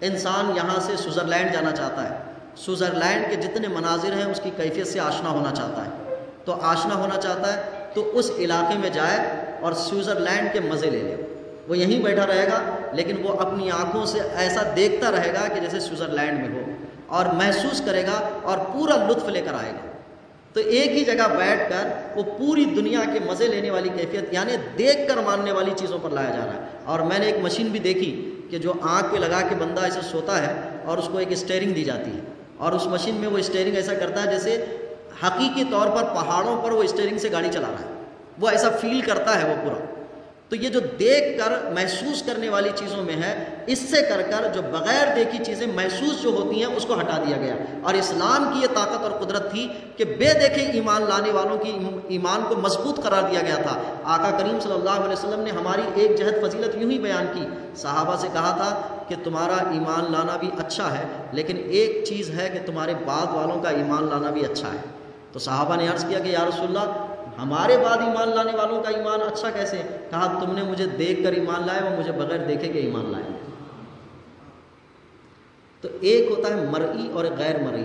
انسان یہاں سے سوئٹزرلینڈ جانا چاہتا ہے، سوئٹزرلینڈ کے جتنے مناظر ہیں اس کی کیفیت سے آشنا ہونا چاہتا ہے، تو آشنا ہونا چاہتا ہے تو اس علاقے میں جائے اور سوئٹزرلینڈ کے مزے لے لے۔ وہ یہیں بیٹھا رہے گا لیکن وہ اپنی آنکھوں سے ایسا دیکھتا رہے گا کہ جیسے سوئٹزرلینڈ میں ہو، اور محسوس کرے گا اور پورا لطف لے کر آئے گا۔ تو ایک ہی جگہ بیٹھ کر وہ پوری دنیا کے مزے لینے والی کیفیت، یعنی دیکھ کر ماننے والی چیزوں پر لایا جا رہا ہے۔ اور میں نے ایک مشین بھی دیکھی کہ جو آنکھ پہ لگا کے بندہ ایسے سوتا ہے اور اس کو ایک اسٹیئرنگ دی جاتی ہے، اور اس مشین میں وہ اسٹیئرنگ ایسا کرتا ہے جیسے حقیقی طور پر پہاڑوں پر وہ اسٹیئرنگ سے گاڑی چلا رہا ہے، وہ ایسا فیل کرتا ہے وہ پورا۔ تو یہ جو دیکھ کر محسوس کرنے والی چیزوں میں ہے، اس سے کر جو بغیر دیکھی چیزیں محسوس جو ہوتی ہیں اس کو ہٹا دیا گیا۔ اور اسلام کی یہ طاقت اور قدرت تھی کہ بے دیکھے ایمان لانے والوں کی ایمان کو مضبوط قرار دیا گیا تھا۔ آقا کریم صلی اللہ علیہ وسلم نے ہماری ایک جہت فضیلت یوں ہی بیان کی، صحابہ سے کہا تھا کہ تمہارا ایمان لانا بھی اچھا ہے لیکن ایک چیز ہے کہ تمہارے بعد والوں کا ایمان لانا بھی اچھا ہے۔ تو صحابہ نے عرض کیا کہ یا رسول اللہ، ہمارے بعد ایمان لانے والوں کا ایمان اچھا کیسے؟ کہا تم نے مجھے دیکھ کر ایمان لائے، وہ مجھے بغیر دیکھے کے ایمان لائے۔ تو ایک ہوتا ہے مرئی اور غیر مرئی،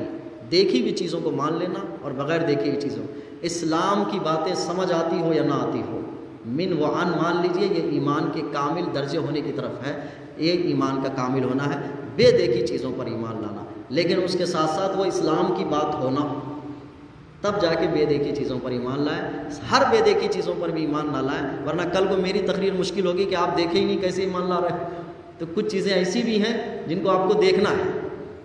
دیکھی ہوئی چیزوں کو مان لینا اور بغیر دیکھی ہوئی چیزوں۔ اسلام کی باتیں سمجھ آتی ہو یا نہ آتی ہو، من و عن مان لیجئے، یہ ایمان کے کامل درجے ہونے کی طرف ہے۔ ایک ایمان کا کامل ہونا ہے بے دیکھی چیزوں پر ایمان لانا، لیکن اس کے ساتھ ساتھ وہ اسلام کی بات ہونا، تب جا کے بے دیکھی چیزوں پر ایمان لائیں۔ ہر بے دیکھی چیزوں پر بھی ایمان نہ لائیں، ورنہ کل کو میری تقریر مشکل ہوگی کہ آپ دیکھے ہی نہیں کیسے ایمان لا رہے ہیں۔ تو کچھ چیزیں ایسی بھی ہیں جن کو آپ کو دیکھنا ہے،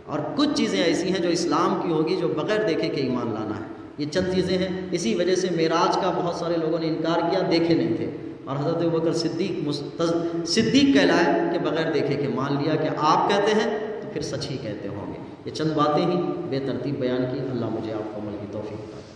اور کچھ چیزیں ایسی ہیں جو اسلام کی ہوگی جو بغیر دیکھے کے ایمان لانا ہے۔ یہ چند چیزیں ہیں، اسی وجہ سے معراج کا بہت سارے لوگوں نے انکار کیا، دیکھے نہیں تھے، اور حضرت ابوبکر صدیق کہلائے کہ بغیر دیکھے کے مان لیا کہ آپ کہتے ہیں تو پھر سچ ہی کہتے ہوں گے۔ یہ چند باتیں ہی بے ترتیب بیان کی، اللہ مجھے آپ کو عمل کی توفیق عطا کرے۔